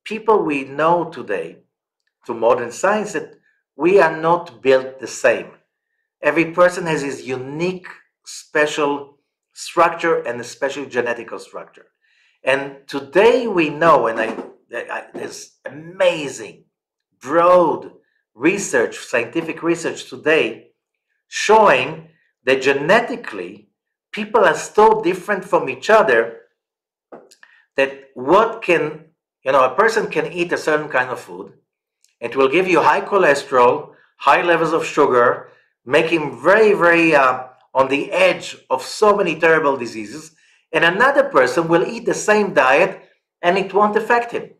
people we know today, to modern science, that we are not built the same. Every person has his unique, special structure and a special genetical structure. And today we know, and there's amazing broad research, scientific research today, showing that genetically people are so different from each other that a person can eat a certain kind of food. It will give you high cholesterol, high levels of sugar, make him very, very on the edge of so many terrible diseases. And another person will eat the same diet and it won't affect him.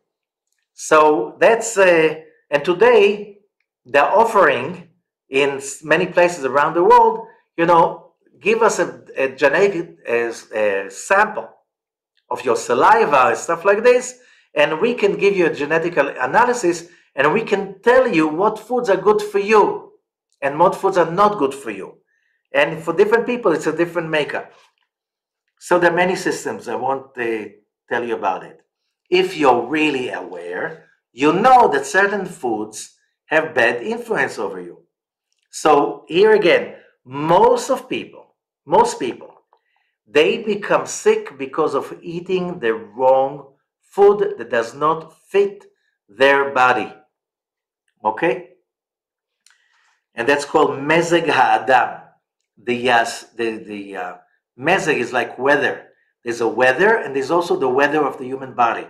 So that's, and today they're offering in many places around the world, give us a genetic sample of your saliva and stuff like this, and we can give you a genetic analysis, and we can tell you what foods are good for you and what foods are not good for you. And for different people, it's a different makeup. So there are many systems. I won't tell you about it. If you're really aware, you know that certain foods have bad influence over you. So here again, most people, they become sick because of eating the wrong food that does not fit their body. Okay? And that's called mezeg ha'adam. The mezeg is like weather. There's a weather, and there's also the weather of the human body.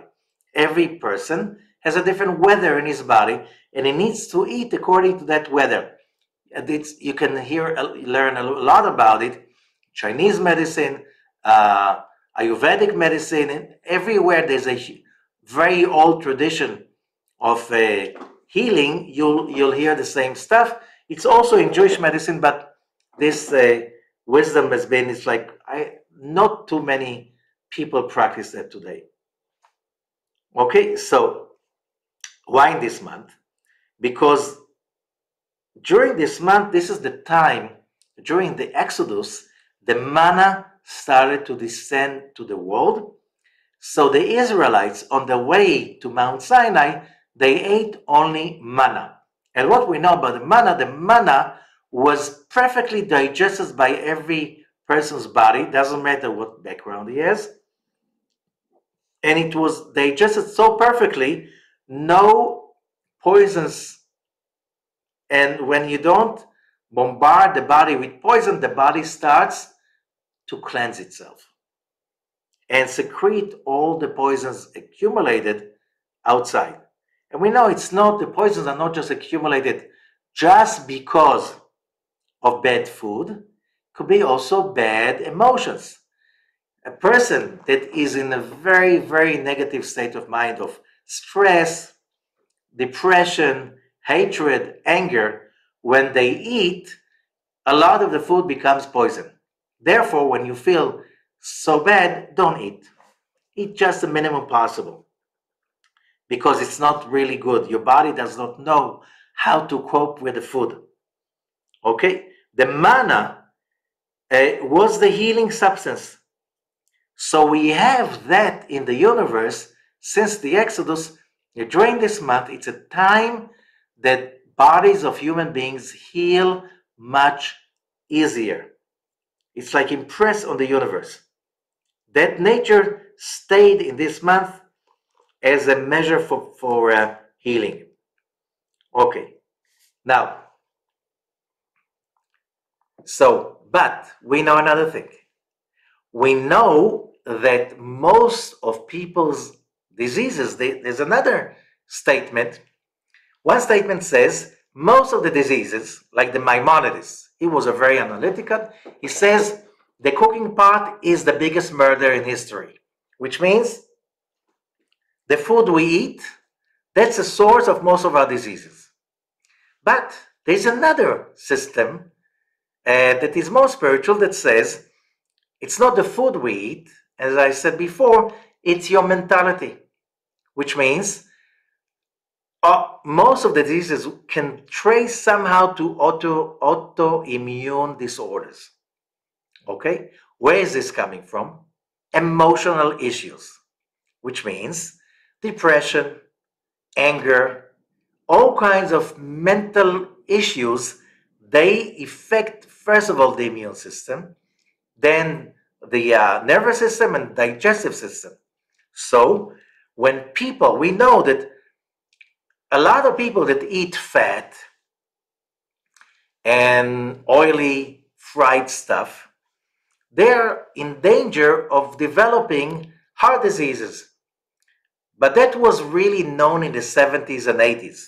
Every person has a different weather in his body, and he needs to eat according to that weather. You can learn a lot about it. Chinese medicine, Ayurvedic medicine, and everywhere there's a very old tradition of healing. You'll hear the same stuff. It's also in Jewish medicine, but this wisdom has been, it's like not too many people practice that today. Okay, so why in this month? Because during this month, this is the time, during the Exodus, the manna started to descend to the world. So the Israelites, on the way to Mount Sinai, they ate only manna. And what we know about the manna was perfectly digested by every person's body, doesn't matter what background he has. And it was digested so perfectly, no poisons. And when you don't bombard the body with poison, the body starts to cleanse itself and secrete all the poisons accumulated outside. And we know the poisons are not just accumulated just because of bad food. It could be also bad emotions. A person that is in a very, very negative state of mind, of stress, depression, hatred, anger, when they eat, a lot of the food becomes poison. Therefore, when you feel so bad, don't eat. Eat just the minimum possible, because it's not really good. Your body does not know how to cope with the food. Okay? The manna was the healing substance. So we have that in the universe since the Exodus. During this month, it's a time that bodies of human beings heal much easier. It's like impressed on the universe. That nature stayed in this month as a measure for healing. Okay. Now, but we know another thing. We know that most of people's diseases, there's another statement. One statement says most of the diseases, like the Maimonides, he was a very analytical, he says the cooking pot is the biggest murder in history, which means the food we eat, that's the source of most of our diseases. But there's another system that is more spiritual that says it's not the food we eat, as I said before, it's your mentality, which means most of the diseases can trace somehow to autoimmune disorders. Okay? Where is this coming from? Emotional issues, which means depression, anger, all kinds of mental issues. They affect, first of all, the immune system, then the nervous system and digestive system. So when we know that a lot of people that eat fat and oily fried stuff, they're in danger of developing heart diseases. But that was really known in the 70s and 80s.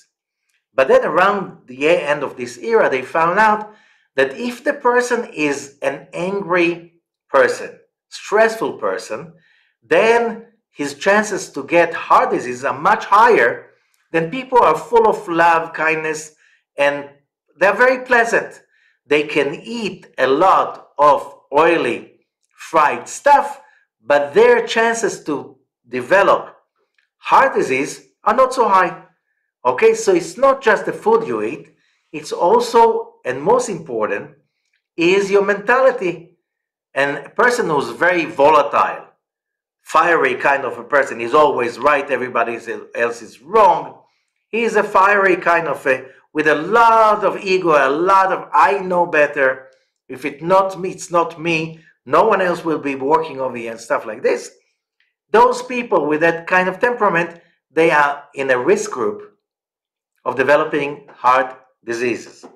But then around the end of this era, they found out that if the person is an angry person, stressful person, then his chances to get heart disease are much higher than people who are full of love, kindness, and they're very pleasant. They can eat a lot of oily, fried stuff, but their chances to develop heart disease are not so high. Okay, so it's not just the food you eat, it's also, and most important, is your mentality. And a person who's very volatile, fiery kind of a person, is always right, everybody else is wrong. He's a fiery kind of with a lot of ego, a lot of I know better. If it's not me, it's not me. No one else will be working over here and stuff like this. Those people with that kind of temperament, they are in a risk group of developing heart diseases.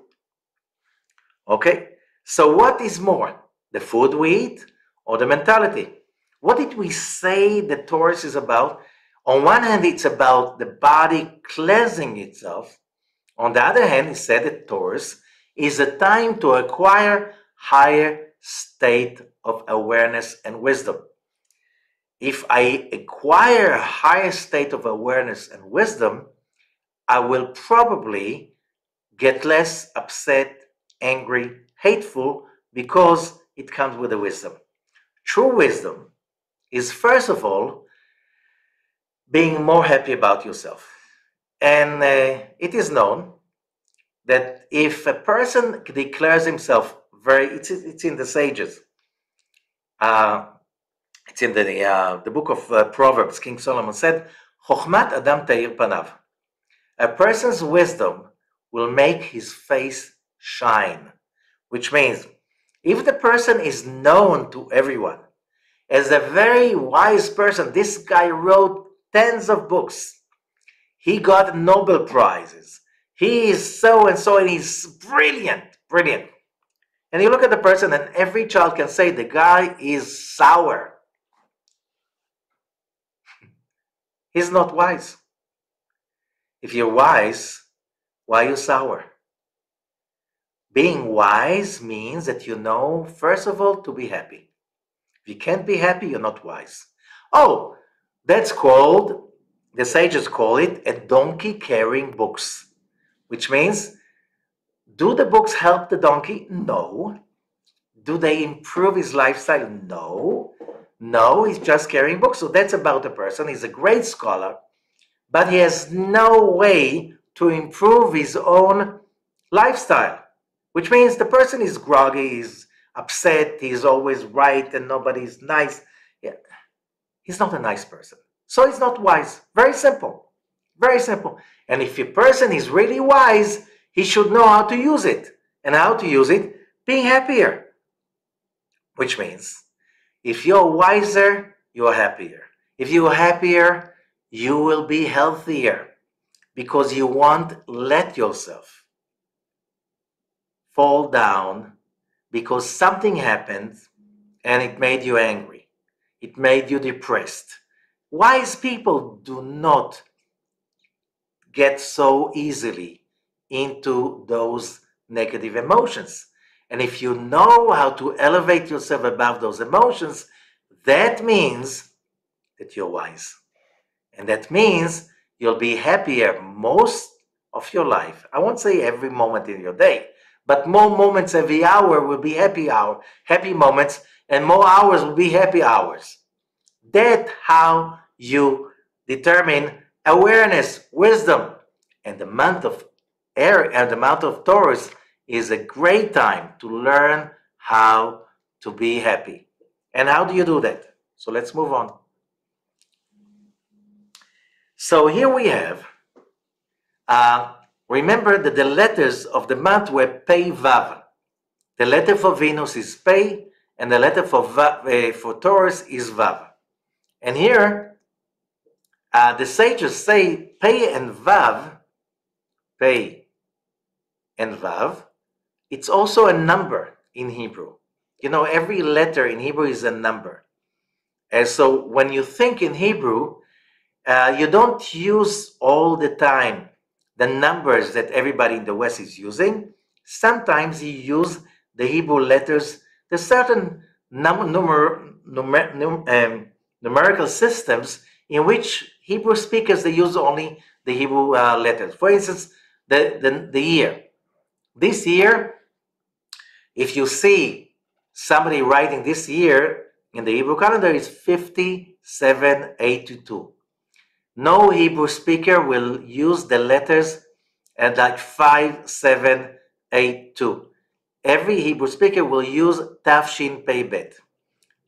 Okay, so what is more, the food we eat or the mentality? What did we say the Taurus is about? On one hand, it's about the body cleansing itself. On the other hand, it said that Taurus is a time to acquire higher state of awareness and wisdom. If I acquire a higher state of awareness and wisdom, I will probably get less upset, angry, hateful, because it comes with the wisdom. True wisdom is, first of all, being more happy about yourself. And it is known that if a person declares himself it's in the sages. It's in the book of Proverbs. King Solomon said, "Chochmat Adam Teir Panav." A person's wisdom will make his face shine, which means if the person is known to everyone as a very wise person, this guy wrote tens of books, he got Nobel Prizes, he is so and so, and he's brilliant. And you look at the person, and every child can say the guy is sour. He's not wise. If you're wise, why are you sour? Being wise means that you know, first of all, to be happy. If you can't be happy, you're not wise. Oh, that's called, the sages call it, a donkey carrying books, which means, do the books help the donkey? No. Do they improve his lifestyle? No. No, he's just carrying books. So that's about the person. He's a great scholar, but he has no way to improve his own lifestyle, which means the person is groggy, he's upset, he's always right, and nobody's nice. Yeah. He's not a nice person. So he's not wise. Very simple. Very simple. And if a person is really wise, he should know how to use it. And how to use it? Being happier. Which means, if you're wiser, you're happier. If you're happier, you will be healthier. Because you won't let yourself fall down because something happened and it made you angry. It made you depressed. Wise people do not get so easily into those negative emotions. And if you know how to elevate yourself above those emotions, that means that you're wise. And that means you'll be happier most of your life. I won't say every moment in your day, but more moments every hour will be happy moments, and more hours will be happy hours. That's how you determine awareness, wisdom. And the month of Taurus is a great time to learn how to be happy. And how do you do that? So let's move on. So here we have, remember that the letters of the month were Pei Vav. The letter for Venus is Pei, and the letter for Taurus is Vav. And here, the sages say Pei and Vav Pei, and Vav. It's also a number in Hebrew. You know, every letter in Hebrew is a number. And so when you think in Hebrew, you don't use all the time the numbers that everybody in the West is using. Sometimes you use the Hebrew letters, the certain numerical systems in which Hebrew speakers, they use only the Hebrew letters. For instance, the year. This year, if you see somebody writing this year in the Hebrew calendar, is 5782. No Hebrew speaker will use the letters at like 5782. Every Hebrew speaker will use Tafshin Pei Bet.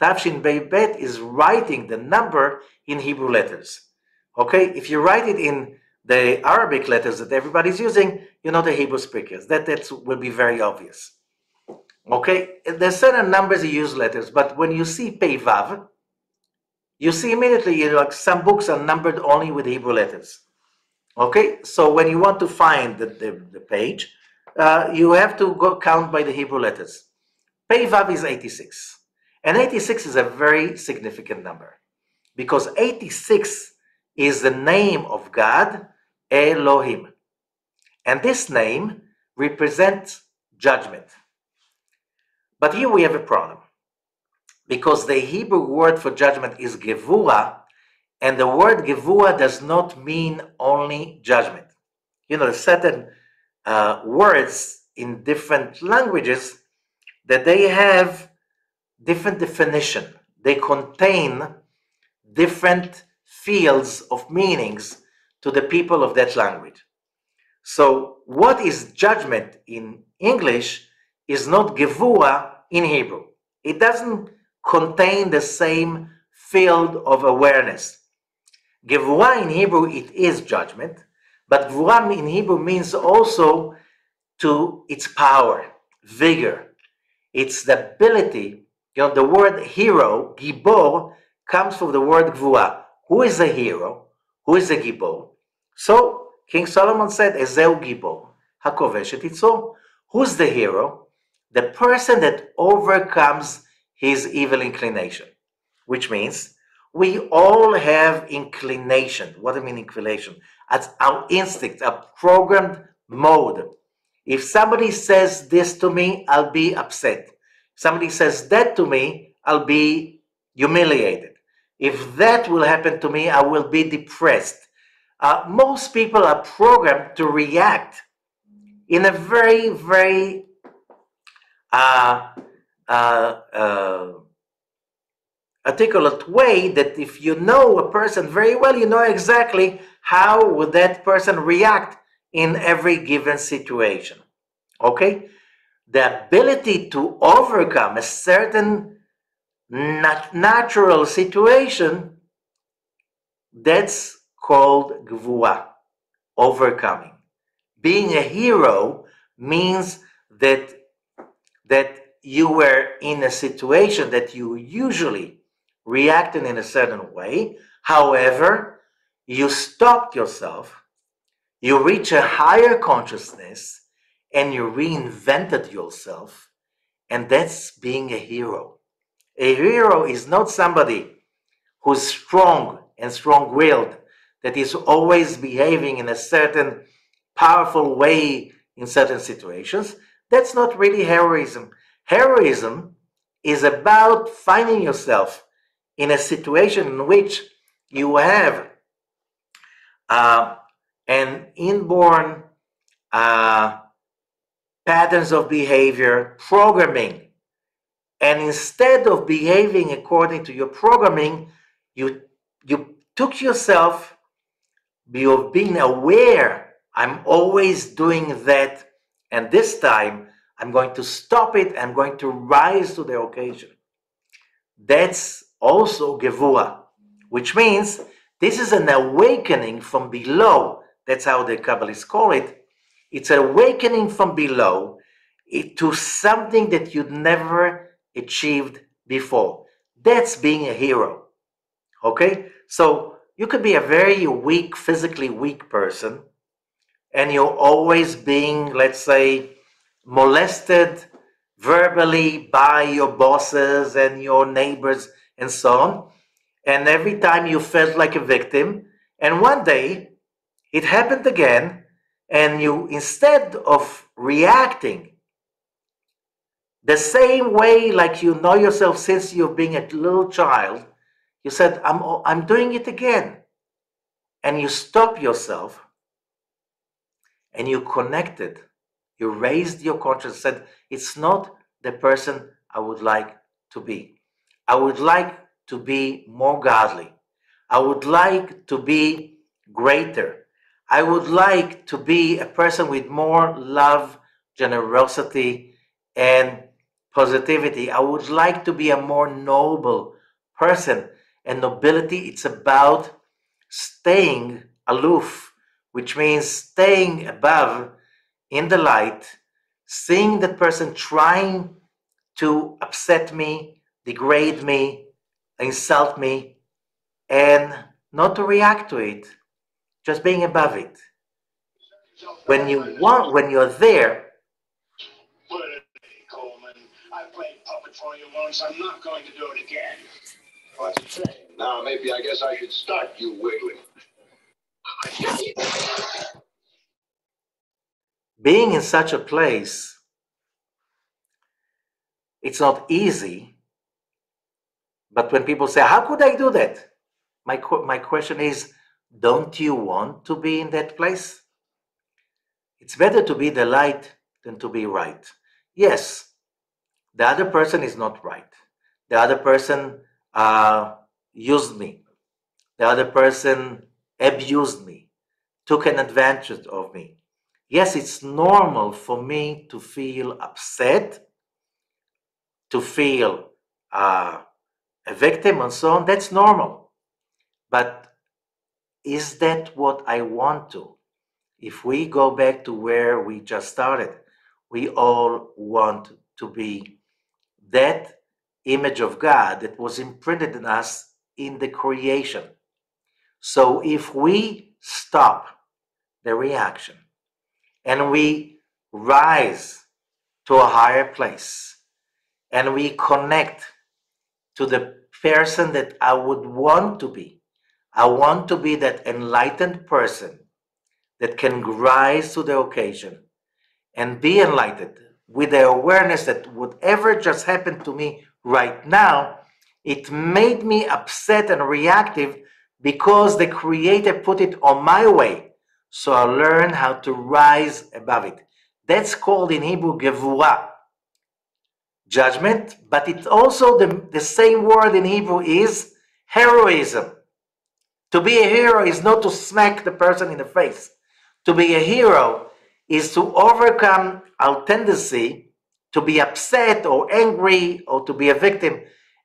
Tafshin Pei Bet is writing the number in Hebrew letters. Okay, if you write it in the Arabic letters that everybody's using, you know the Hebrew speakers. That will be very obvious. Okay, there's certain numbers you use letters, but when you see Pei Vav, you see immediately, you know, like some books are numbered only with Hebrew letters. Okay, so when you want to find the page, you have to go count by the Hebrew letters. Pei Vav is 86. And 86 is a very significant number because 86 is the name of God, Elohim. And this name represents judgment. But here we have a problem because the Hebrew word for judgment is Gevurah, and the word Gevurah does not mean only judgment. You know, certain words in different languages that they have different definition. They contain different fields of meanings to the people of that language. So what is judgment in English is not Gevurah in Hebrew. It doesn't contain the same field of awareness. Gevurah in Hebrew, it is judgment, but Gevurah in Hebrew means also to its power, vigor. It's the ability, you know, the word hero, Gibor, comes from the word Gevurah. Who is a hero? Who is a Gibor? So King Solomon said, Ezeu Gibor, hakovesh et yitzro. Who's the hero? The person that overcomes his evil inclination, which means we all have inclination. What do I mean inclination? That's our instinct, a programmed mode. If somebody says this to me, I'll be upset. If somebody says that to me, I'll be humiliated. If that will happen to me, I will be depressed. Most people are programmed to react in a very, very articulate way that if you know a person very well, you know exactly how would that person react in every given situation. Okay? The ability to overcome a certain natural situation, that's called Gvura, overcoming. Being a hero means that you were in a situation that you usually reacted in a certain way. However, you stopped yourself, you reach a higher consciousness, and you reinvented yourself, and that's being a hero. A hero is not somebody who's strong and strong-willed, that is always behaving in a certain powerful way in certain situations. That's not really heroism. Heroism is about finding yourself in a situation in which you have an inborn patterns of behavior, programming. And instead of behaving according to your programming, you took yourself, you've been aware, I'm always doing that, and this time I'm going to stop it, I'm going to rise to the occasion. That's also Gevura, which means this is an awakening from below. That's how the Kabbalists call it. It's an awakening from below to something that you'd never achieved before. That's being a hero. Okay? So you could be a very weak, physically weak person, and you're always being, let's say, molested verbally by your bosses and your neighbors and so on. And every time you felt like a victim, and one day it happened again, and you, instead of reacting the same way like you know yourself since you've been a little child, you said, I'm doing it again. And you stop yourself and you connected. You raised your conscience, said, it's not the person I would like to be. I would like to be more godly. I would like to be greater. I would like to be a person with more love, generosity, and positivity. I would like to be a more noble person. And nobility, it's about staying aloof, which means staying above in the light, seeing that person trying to upset me, degrade me, insult me, and not to react to it, just being above it. When you're there, Coleman, I played puppet for you once. I'm not going to do it again. What's it saying? Now, maybe I guess I should start you wiggling. being in such a place, it's not easy. But when people say, how could I do that? My question is, don't you want to be in that place? It's better to be the light than to be right. Yes, the other person is not right. The other person used me. The other person abused me, took an advantage of me. Yes, it's normal for me to feel upset, to feel a victim and so on. That's normal. But is that what I want to? If we go back to where we just started, we all want to be that image of God that was imprinted in us in the creation. So if we stop the reaction and we rise to a higher place and we connect to the person that I would want to be, I want to be that enlightened person that can rise to the occasion and be enlightened with the awareness that whatever just happened to me right now, it made me upset and reactive because the Creator put it on my way. So I learn how to rise above it. That's called in Hebrew gevurah, judgment, but it's also the same word in Hebrew is heroism. To be a hero is not to smack the person in the face. To be a hero is to overcome our tendency to be upset or angry or to be a victim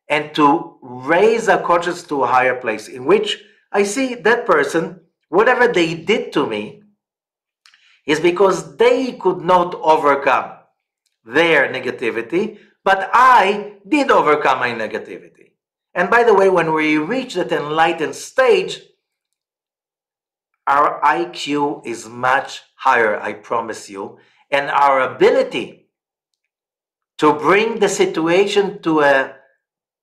and to raise our conscience to a higher place in which I see that person, whatever they did to me, is because they could not overcome their negativity, but I did overcome my negativity. And by the way, when we reach that enlightened stage, our IQ is much higher, I promise you, and our ability to bring the situation to a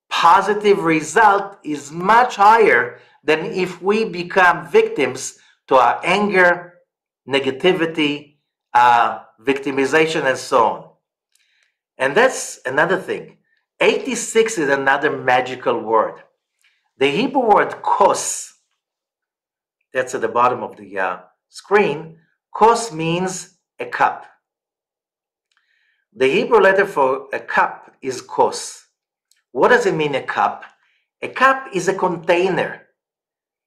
positive result is much higher than if we become victims to our anger, negativity, victimization, and so on. And that's another thing. 86 is another magical word. The Hebrew word kos, that's at the bottom of the screen, kos means a cup. The Hebrew letter for a cup is kos. What does it mean, a cup? A cup is a container.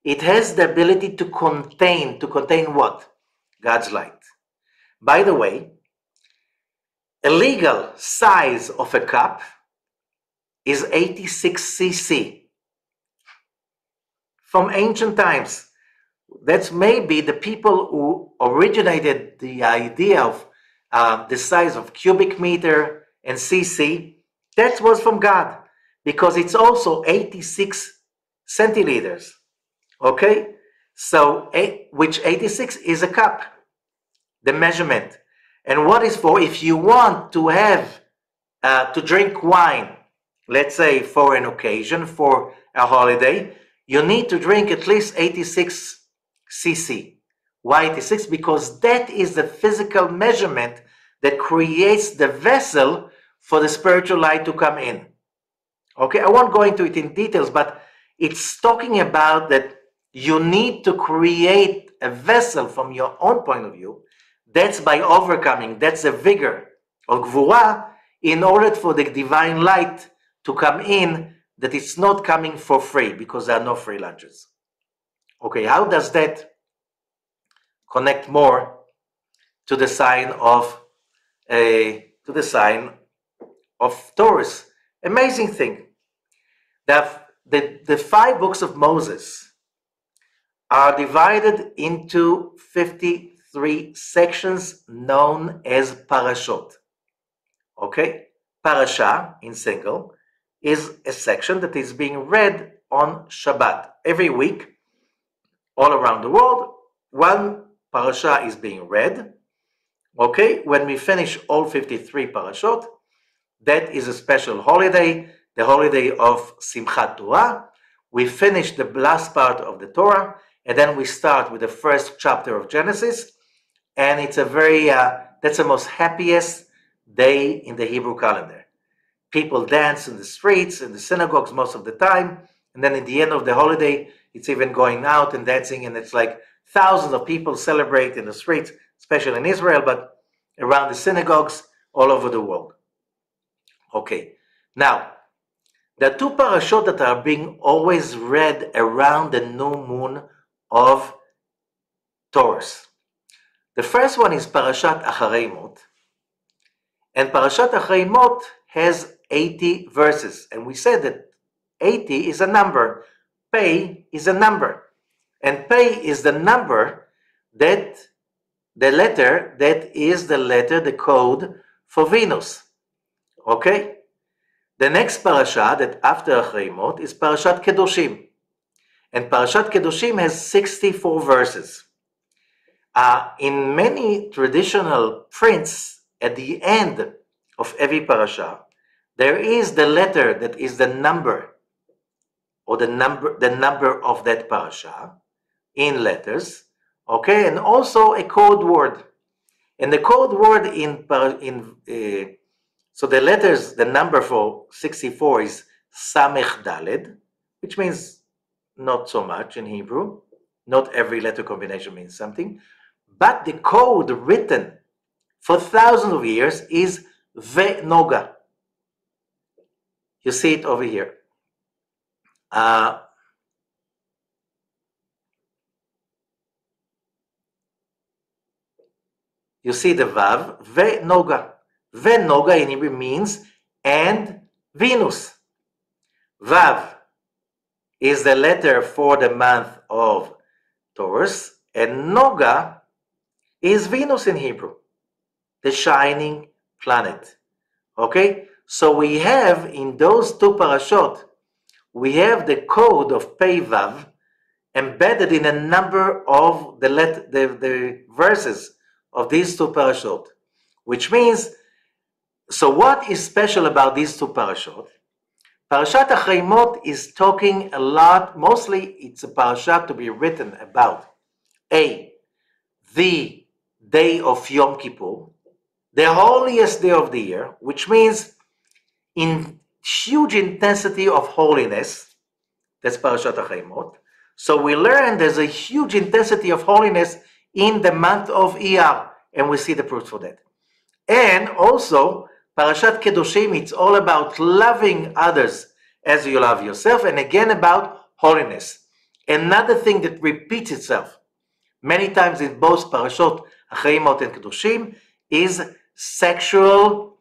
It has the ability to contain what? God's light. By the way, a legal size of a cup is 86 cc. From ancient times, that's maybe the people who originated the idea of the size of cubic meter and cc. That was from God, because it's also 86 centiliters. Okay, so which 86 is a cup. the measurement. And what is for, if you want to have, to drink wine, let's say for an occasion, for a holiday, you need to drink at least 86 cc. Why 86? Because that is the physical measurement that creates the vessel for the spiritual light to come in. Okay, I won't go into it in details, but it's talking about that you need to create a vessel from your own point of view. That's by overcoming. That's the vigor of Gvura, in order for the divine light to come in, that it's not coming for free, because there are no free lunches. Okay, how does that connect more to the sign of Taurus? Amazing thing. The 5 books of Moses are divided into 53 sections known as parashot. Okay? Parasha, in single, is a section that is being read on Shabbat. Every week, all around the world, one parasha is being read. Okay? When we finish all 53 parashot, that is a special holiday, the holiday of Simchat Torah. We finish the last part of the Torah, and then we start with the first chapter of Genesis, and it's a very, that's the most happiest day in the Hebrew calendar. People dance in the streets, in the synagogues most of the time, and then at the end of the holiday, it's even going out and dancing, and it's like thousands of people celebrate in the streets, especially in Israel, but around the synagogues all over the world. Okay, now, there are 2 parashot that are being always read around the new moon of Taurus. The first one is Parashat Acharei Mot, and Parashat Acharei Mot has 80 verses, and we said that 80 is a number, Pei is a number, and Pei is the number that, the letter that is the code for Venus. Okay? The next parasha that after Acharei Mot is Parashat Kedoshim, and Parashat Kedoshim has 64 verses. In many traditional prints, at the end of every parasha, there is the letter that is the number, or the number of that parasha in letters, okay, and also a code word. And the code word so the letters, the number for 64 is Samech Daled, which means not so much in Hebrew. Not every letter combination means something. But the code written for thousands of years is Ve-Noga. You see it over here. You see the Vav, Ve-Noga. Ve-Noga in Hebrew means and Venus. Vav is the letter for the month of Taurus, and Noga is Venus in Hebrew, the shining planet. Okay? So we have in those 2 parashot, we have the code of Pei Vav embedded in a number of the verses of these 2 parashot, which means, so what is special about these 2 parashot? Parashat Acharei Mot is talking a lot, mostly it's a parasha to be written about the day of Yom Kippur, the holiest day of the year, which means in huge intensity of holiness. That's Parashat Acharei Mot. So we learn there's a huge intensity of holiness in the month of Iyar, and we see the proof for that. And also, Parashat Kedoshim, it's all about loving others as you love yourself, and again about holiness. Another thing that repeats itself many times in both Parashot Acharei Mot and Kedoshim is sexual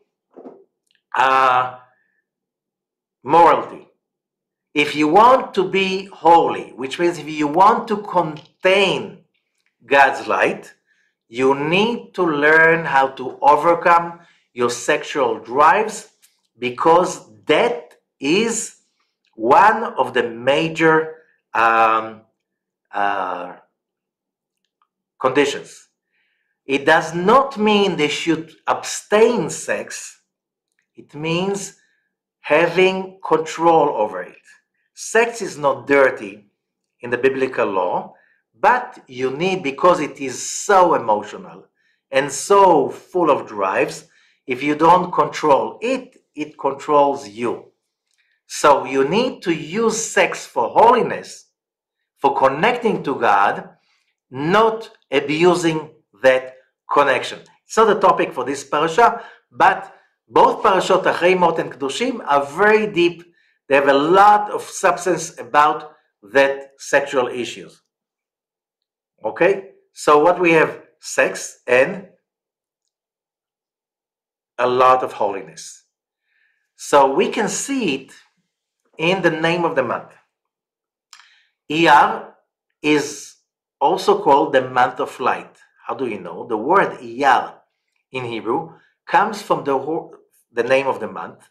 morality. If you want to be holy, which means if you want to contain God's light, you need to learn how to overcome your sexual drives, because that is one of the major conditions. It does not mean they should abstain sex. It means having control over it. Sex is not dirty in the biblical law, but you need, because it is so emotional and so full of drives, if you don't control it, it controls you. So you need to use sex for holiness, for connecting to God, not abusing that connection. It's not a topic for this parasha, but both parashot Achrei Mot and Kedoshim are very deep. They have a lot of substance about that sexual issues. Okay? So what we have? Sex and a lot of holiness. So we can see it in the name of the month. Iyar is also called the month of light. How do you know? The word Iyar in Hebrew comes from the name of the month,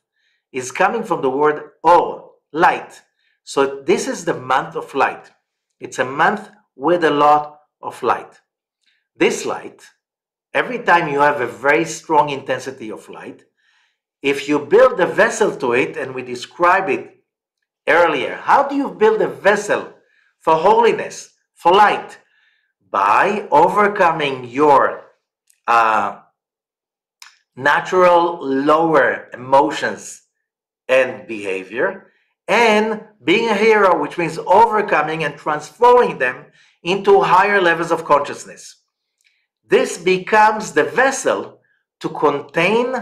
is coming from the word or, light. So this is the month of light. It's a month with a lot of light. This light, every time you have a very strong intensity of light, if you build a vessel to it, and we described it earlier, how do you build a vessel for holiness, for light? By overcoming your natural lower emotions and behavior, and being a hero, which means overcoming and transforming them into higher levels of consciousness. This becomes the vessel to contain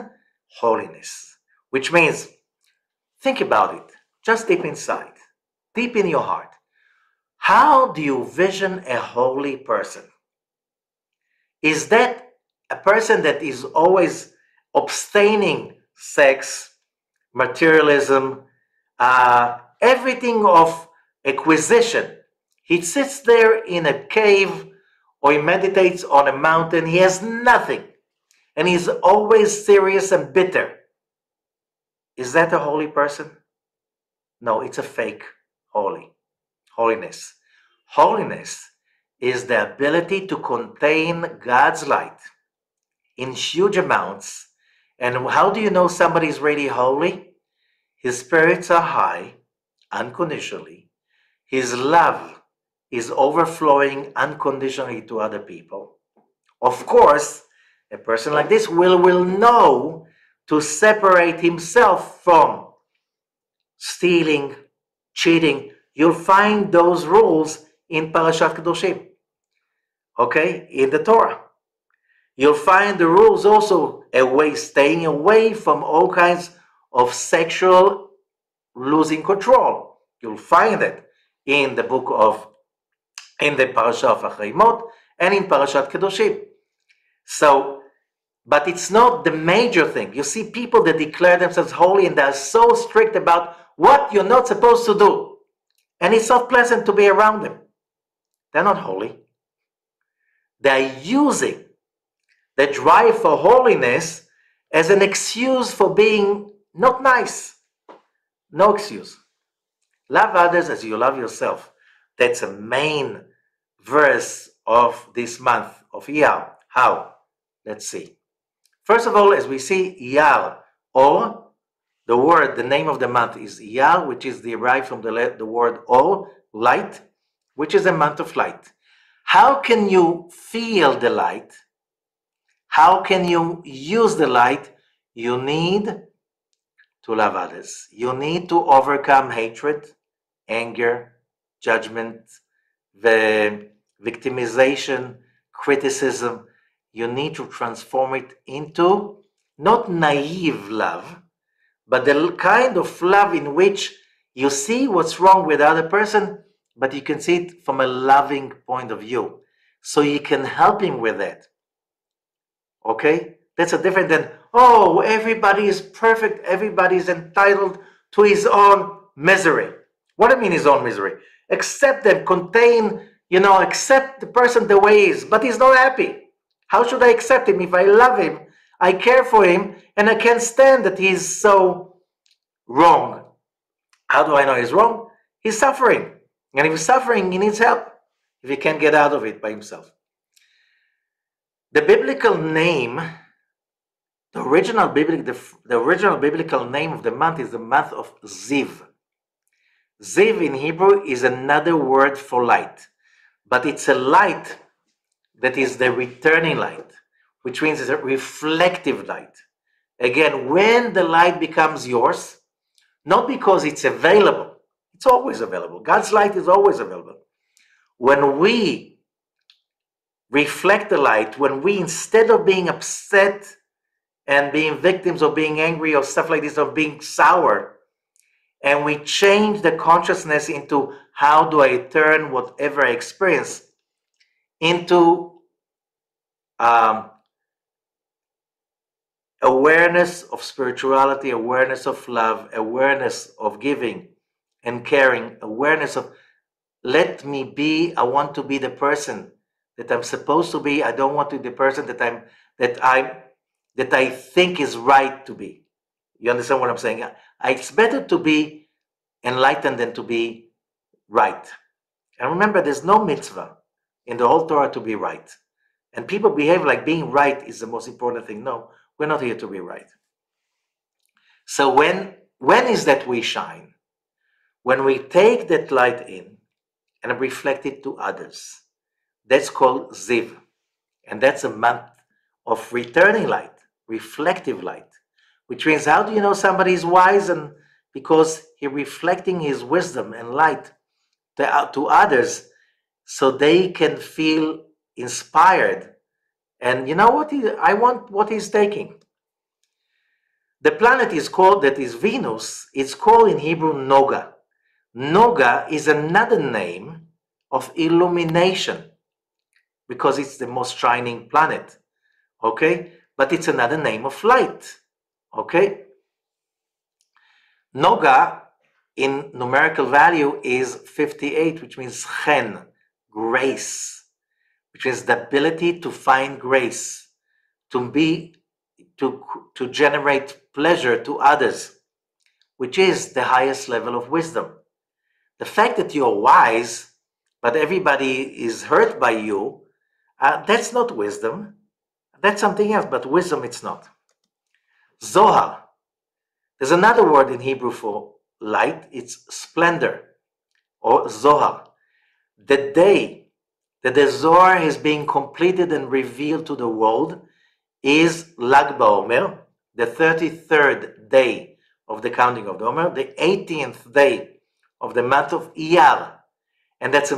holiness, which means, think about it, just deep inside, deep in your heart. How do you vision a holy person? Is that a person that is always abstaining sex, materialism, everything of acquisition? He sits there in a cave or he meditates on a mountain. He has nothing. And he's always serious and bitter. Is that a holy person? No, it's a fake holiness. Holiness is the ability to contain God's light in huge amounts. And how do you know somebody is really holy? His spirits are high, unconditionally. His love is overflowing unconditionally to other people. Of course, a person like this will know to separate himself from stealing, cheating. You'll find those rules in Parashat Kedoshim, okay, in the Torah. You'll find the rules also staying away from all kinds of sexual losing control. You'll find it in the Parasha of Achrei Mot and in Parashat Kedoshim. So, but it's not the major thing. You see people that declare themselves holy and they're so strict about what you're not supposed to do. And it's not pleasant to be around them. They're not holy. They're using the drive for holiness as an excuse for being not nice. No excuse. Love others as you love yourself. That's a main verse of this month of Iyar. How? Let's see. First of all, as we see, Iyar, or the name of the month is Iyar, which is derived from the word or, light, which is a month of light. How can you feel the light? How can you use the light? You need to love others. You need to overcome hatred, anger, judgment, the victimization, criticism. You need to transform it into not naive love, but the kind of love in which you see what's wrong with the other person, but you can see it from a loving point of view. So you can help him with that. Okay? That's a different than, oh, everybody is perfect, everybody is entitled to his own misery. What do I mean his own misery? Accept them, accept the person the way he is, but he's not happy. How should I accept him if I love him, I care for him, and I can't stand that he's so wrong? How do I know he's wrong? He's suffering. And if he's suffering, he needs help if he can't get out of it by himself. The biblical name, the original biblical name of the month is the month of Ziv. Ziv in Hebrew is another word for light, but it's a light that is the returning light, which means it's a reflective light. Again, when the light becomes yours, not because it's available, it's always available. God's light is always available. When we reflect the light, when we, instead of being upset and being victims or being angry or stuff like this, or being sour, and we change the consciousness into how do I turn whatever I experience into awareness of spirituality, awareness of love, awareness of giving and caring, awareness of let me be, I want to be the person that I'm supposed to be. I don't want to be the person that I think is right to be. You understand what I'm saying? It's better to be enlightened than to be right. And remember, there's no mitzvah in the whole Torah to be right. And people behave like being right is the most important thing. No, we're not here to be right. So when is that we shine? When we take that light in and reflect it to others. That's called Ziv. And that's a month of returning light, reflective light, which means how do you know somebody is wise? And because he's reflecting his wisdom and light to others so they can feel inspired. And you know what? I want what he's taking. The planet that is Venus. It's called in Hebrew Noga. Noga is another name of illumination because it's the most shining planet, okay? But it's another name of light, okay? Noga in numerical value is 58, which means chen, grace, which is the ability to find grace, to generate pleasure to others, which is the highest level of wisdom. The fact that you're wise, but everybody is hurt by you, that's not wisdom. That's something else, but wisdom it's not. Zohar. There's another word in Hebrew for light. It's splendor or Zohar. The day that the Zohar is being completed and revealed to the world is Lag BaOmer, the 33rd day of the counting of the Omer, the 18th day of the month of Iyar. And that's the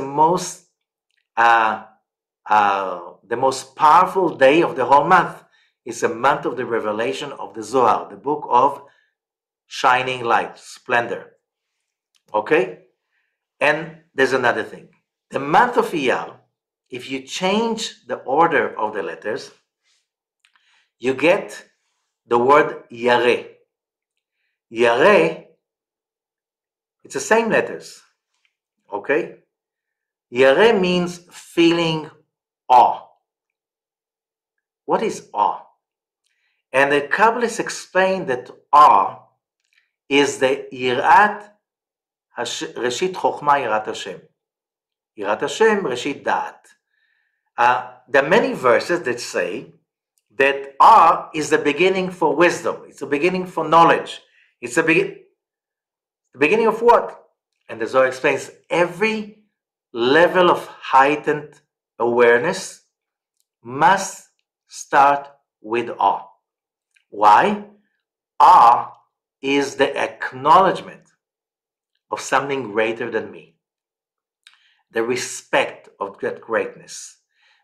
most powerful day of the whole month. It's a month of the revelation of the Zohar, the book of shining light, splendor. Okay? And there's another thing. The month of Iyar, if you change the order of the letters, you get the word Yareh. Yareh, it's the same letters. Okay? Yareh means feeling awe. What is awe? And the Kabbalists explain that awe is the Yirat Reshit Chochma Yirat Hashem. Yirat Hashem, Reshit Da'at. There are many verses that say that awe is the beginning for wisdom. It's the beginning for knowledge. It's the beginning of what? And the Zohar explains every level of heightened awareness must start with awe. Why? Awe is the acknowledgement of something greater than me. The respect of that greatness.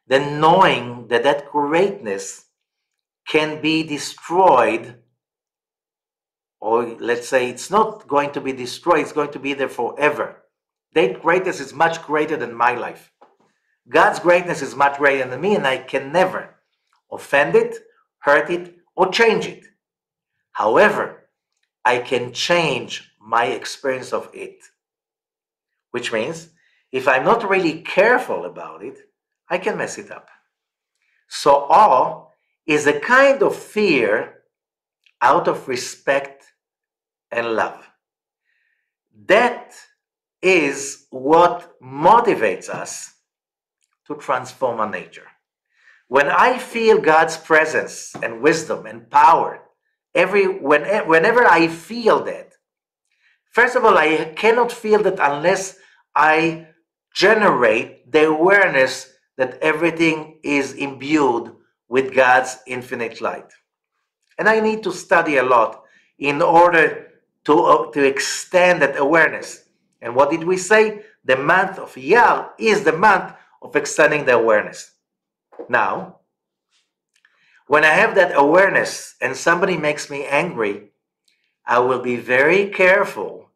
The knowing that that greatness can be destroyed, or let's say it's not going to be destroyed, it's going to be there forever. That greatness is much greater than my life. God's greatness is much greater than me, and I can never offend it, hurt it, or change it. However, I can change my experience of it. Which means, if I'm not really careful about it, I can mess it up. So awe is a kind of fear out of respect and love. That is what motivates us to transform our nature. When I feel God's presence and wisdom and power, whenever I feel that, first of all, I cannot feel that unless I generate the awareness that everything is imbued with God's infinite light. And I need to study a lot in order to extend that awareness. And what did we say? The month of Iyar is the month of extending the awareness. Now, when I have that awareness and somebody makes me angry, I will be very careful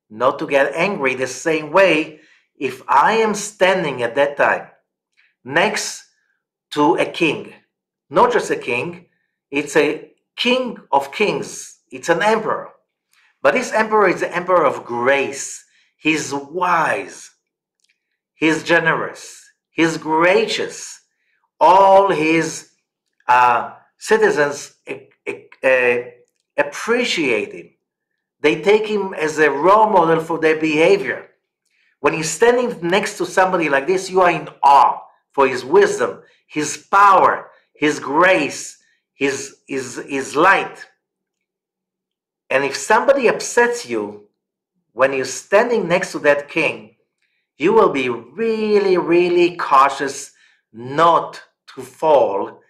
not to get angry the same way if I am standing at that time next to a king. Not just a king, it's a king of kings. It's an emperor. But this emperor is the emperor of grace. He's wise. He's generous. He's gracious. All his citizens appreciate him. They take him as a role model for their behavior. When you're standing next to somebody like this, you are in awe for his wisdom, his power, his grace, his light. And if somebody upsets you when you're standing next to that king, you will be really, really cautious not to fall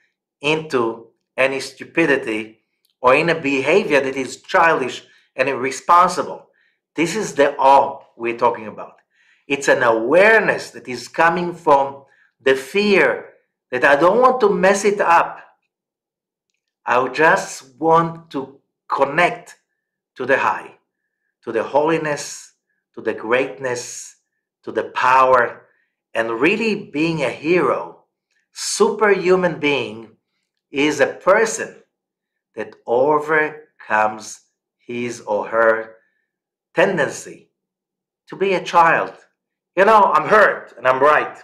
into any stupidity or in a behavior that is childish and irresponsible. This is the awe we're talking about. It's an awareness that is coming from the fear that I don't want to mess it up. I just want to connect to the high, to the holiness, to the greatness, to the power, and really being a hero, superhuman being, is a person that overcomes his or her tendency to be a child. You know, I'm hurt and I'm right.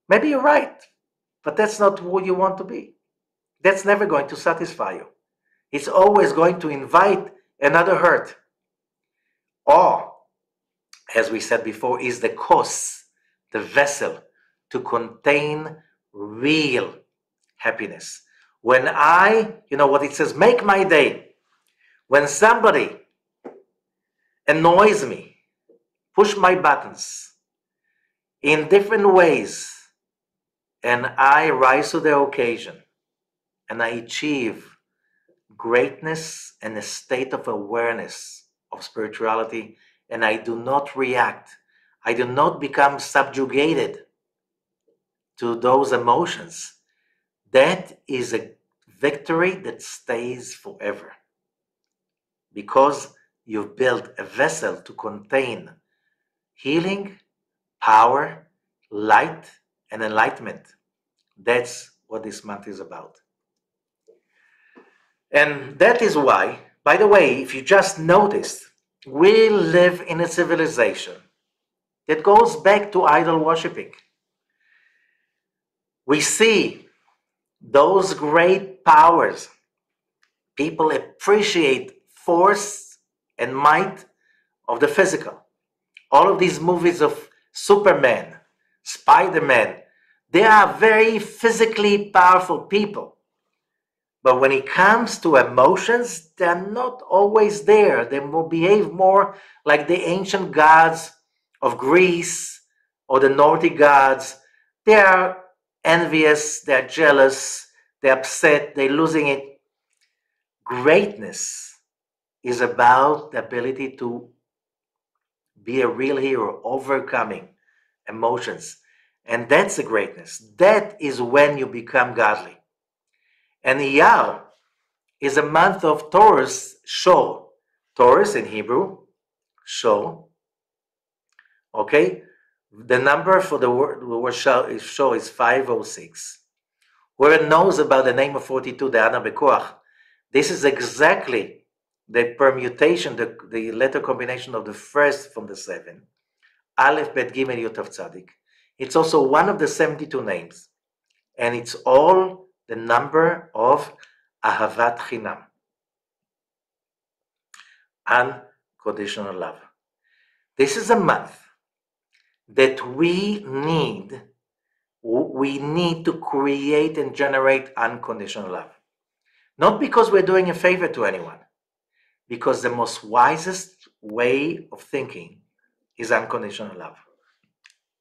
Maybe you're right, but that's not who you want to be. That's never going to satisfy you. It's always going to invite another hurt. Or, as we said before, is the kos, the vessel, to contain real happiness. When what it says, make my day. When somebody annoys me, push my buttons in different ways, and I rise to the occasion, and I achieve greatness and a state of awareness of spirituality, and I do not react. I do not become subjugated to those emotions. That is a victory that stays forever, because you've built a vessel to contain healing, power, light, and enlightenment. That's what this month is about. And that is why, by the way, if you just noticed, we live in a civilization that goes back to idol worshipping. We see those great powers. People appreciate force and might of the physical. All of these movies of Superman, Spider-Man, they are very physically powerful people. But when it comes to emotions, they're not always there. They will behave more like the ancient gods of Greece or the Nordic gods. They are envious, they're jealous, they're upset, they're losing it. Greatness is about the ability to be a real hero, overcoming emotions. And that's the greatness. That is when you become godly. And Iyar is a month of Taurus, Shaul. Taurus in Hebrew, Shaul. Okay? The number for the word Shaul is 506. Whoever knows about the name of 42, the Ana Bekoach, this is exactly the permutation, the letter combination of the first from the 7. Aleph, Bet, Gimel, Yud, Tav, Tzadik. It's also one of the 72 names. And it's all the number of Ahavat Chinam. Unconditional love. This is a month that we need we need to create and generate unconditional love. Not because we're doing a favor to anyone, because the most wisest way of thinking is unconditional love.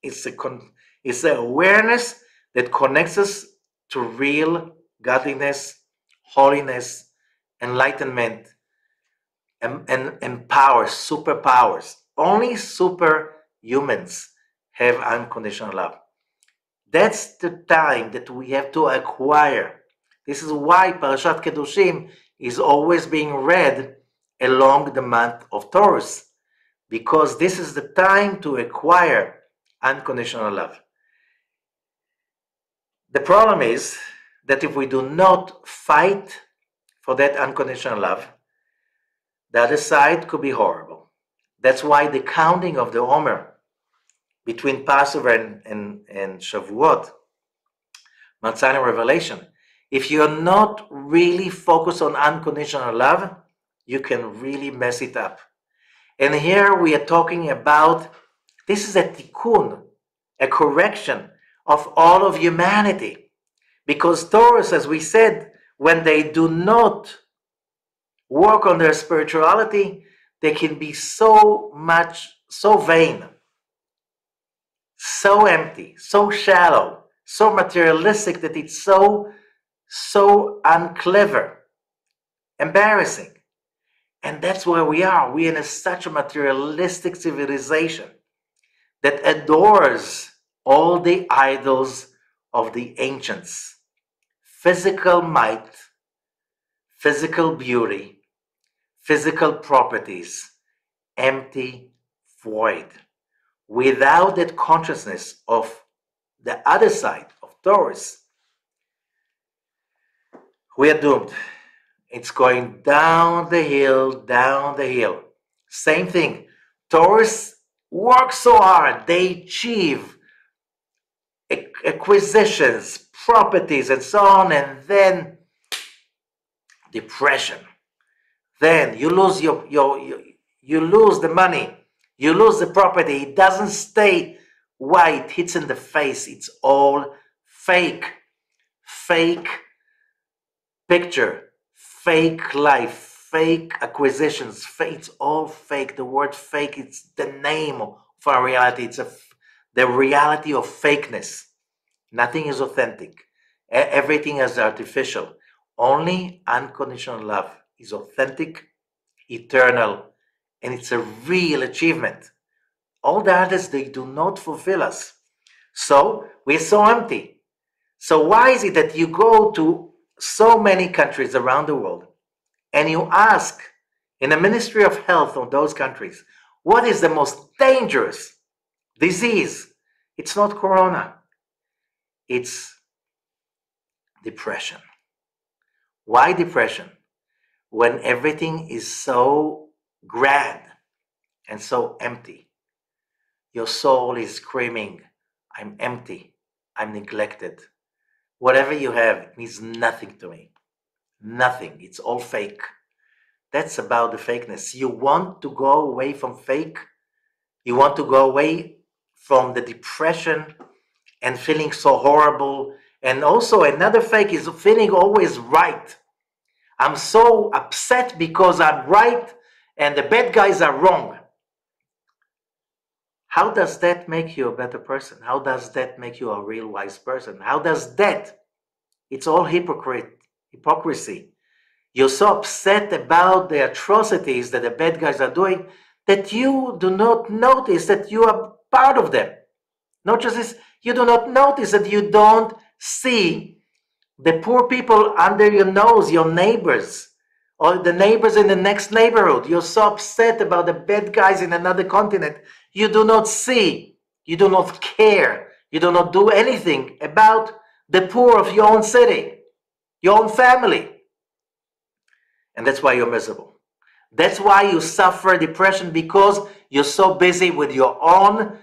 It's the awareness that connects us to real godliness, holiness, enlightenment, and powers, superpowers. Only superhumans have unconditional love. That's the time that we have to acquire. This is why Parashat Kedoshim is always being read along the month of Taurus, because this is the time to acquire unconditional love. The problem is that if we do not fight for that unconditional love, the other side could be horrible. That's why the counting of the Omer between Passover and Shavuot, Mount Sinai Revelation, if you're not really focused on unconditional love, you can really mess it up. And here we are talking about, this is a tikkun, a correction of all of humanity. Because Taurus, as we said, when they do not work on their spirituality, they can be so vain, so empty, so shallow, so materialistic that it's so unclever, embarrassing. And that's where we are. We're in such a materialistic civilization that adores all the idols of the ancients. Physical might, physical beauty, physical properties, empty void. Without that consciousness of the other side of Taurus, we are doomed. It's going down the hill, down the hill. Same thing. Taurus works so hard. They achieve acquisitions, properties, and so on, and then depression. Then you lose you lose the money, you lose the property. It doesn't stay white, hits in the face. It's all fake. Fake picture, fake life, fake acquisitions. It's all fake. The word fake, it's the name of our reality. It's the reality of fakeness. Nothing is authentic. Everything is artificial. Only unconditional love is authentic, eternal, and it's a real achievement. All the others, they do not fulfill us. So we're so empty. So why is it that you go to so many countries around the world and you ask in the Ministry of Health of those countries, what is the most dangerous disease? It's not corona. It's depression. Why depression? When everything is so grand and so empty. Your soul is screaming, I'm empty, I'm neglected. Whatever you have means nothing to me. Nothing. It's all fake. That's about the fakeness. You want to go away from fake. You want to go away from the depression and feeling so horrible. And also another fake is feeling always right. I'm so upset because I'm right and the bad guys are wrong. How does that make you a better person? How does that make you a real wise person? How does that? It's all hypocrisy. You're so upset about the atrocities that the bad guys are doing that you do not notice that you are part of them. Not just this, you do not notice that you don't see the poor people under your nose, your neighbors, or the neighbors in the next neighborhood. You're so upset about the bad guys in another continent. You do not see, you do not care, you do not do anything about the poor of your own city, your own family. And that's why you're miserable. That's why you suffer depression, because you're so busy with your own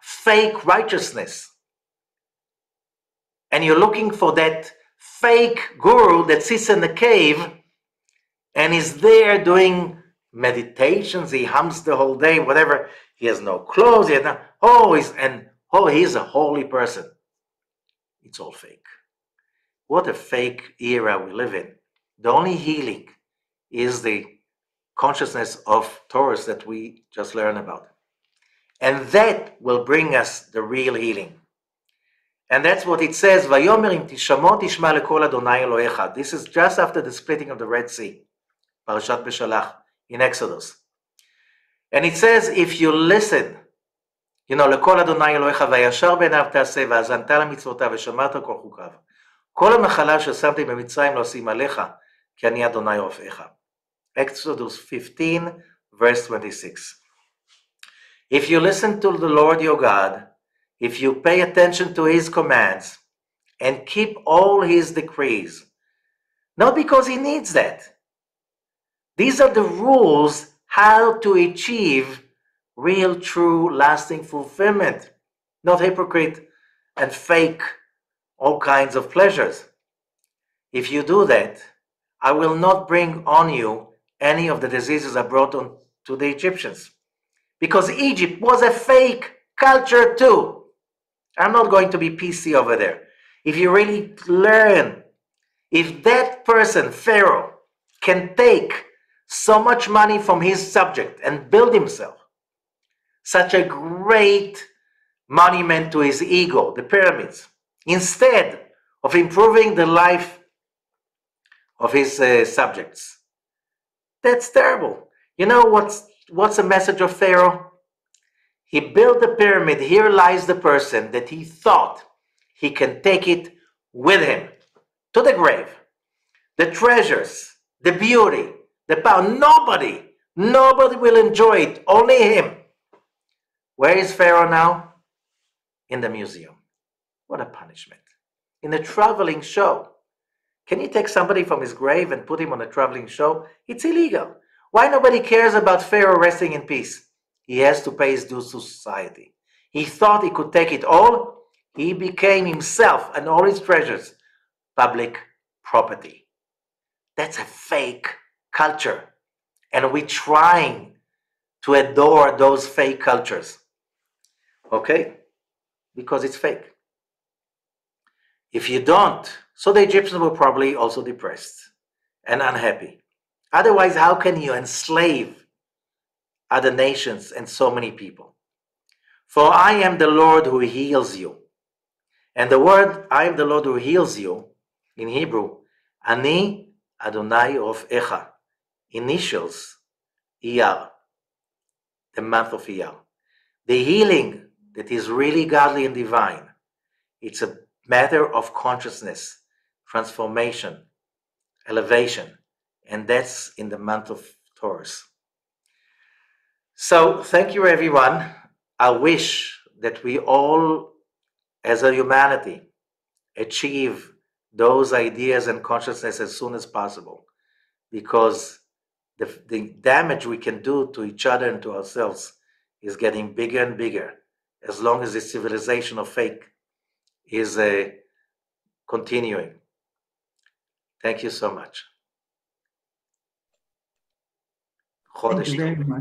fake righteousness. And you're looking for that fake guru that sits in the cave and is there doing meditations. He hums the whole day, whatever. He has no clothes. He's a holy person. it's all fake. What a fake era we live in. The only healing is the consciousness of Taurus that we just learned about. And that will bring us the real healing. And that's what it says, Vayomer im tishamot tishma lekol Adonai Elohecha. This is just after the splitting of the Red Sea, Parashat Beshalach, in Exodus. And it says, if you listen, lekol Adonai Elohecha, vayashar beinav taseh, va'azanta lamitzvotav, ושמרת כל חוקיו. כל הנחלה ששמתי במצרים לא אשים עליך, כי אני אדוני רופאך. Exodus 15, verse 26. If you listen to the Lord your God, if you pay attention to his commands and keep all his decrees, not because he needs that. These are the rules how to achieve real, true, lasting fulfillment, not hypocrite and fake all kinds of pleasures. If you do that, I will not bring on you any of the diseases I brought on to the Egyptians. Because Egypt was a fake culture too. I'm not going to be PC over there. If you really learn, if that person, Pharaoh, can take so much money from his subject and build himself such a great monument to his ego, the pyramids, instead of improving the life of his subjects. That's terrible. You know what's the message of Pharaoh? He built the pyramid. Here lies the person that he thought he can take it with him to the grave. The treasures, the beauty, the power. Nobody will enjoy it. Only him. Where is Pharaoh now? In the museum. What a punishment. In a traveling show. Can you take somebody from his grave and put him on a traveling show? It's illegal. Why nobody cares about Pharaoh resting in peace? He has to pay his dues to society. He thought he could take it all. He became himself and all his treasures public property. That's a fake culture. And we're trying to adore those fake cultures. Okay? Because it's fake. If you don't, so the Egyptians were probably also depressed and unhappy. Otherwise, how can you enslave other nations and so many people? For I am the Lord who heals you. And the word I am the Lord who heals you, in Hebrew, Ani Adonai Rofecha, initials Iyar, the month of Iyar. The healing that is really godly and divine, it's a matter of consciousness, transformation, elevation, and that's in the month of Taurus. So thank you, everyone. I wish that we all, as a humanity, achieve those ideas and consciousness as soon as possible, because the damage we can do to each other and to ourselves is getting bigger and bigger as long as this civilization of fake is continuing. Thank you so much. Thank you very much.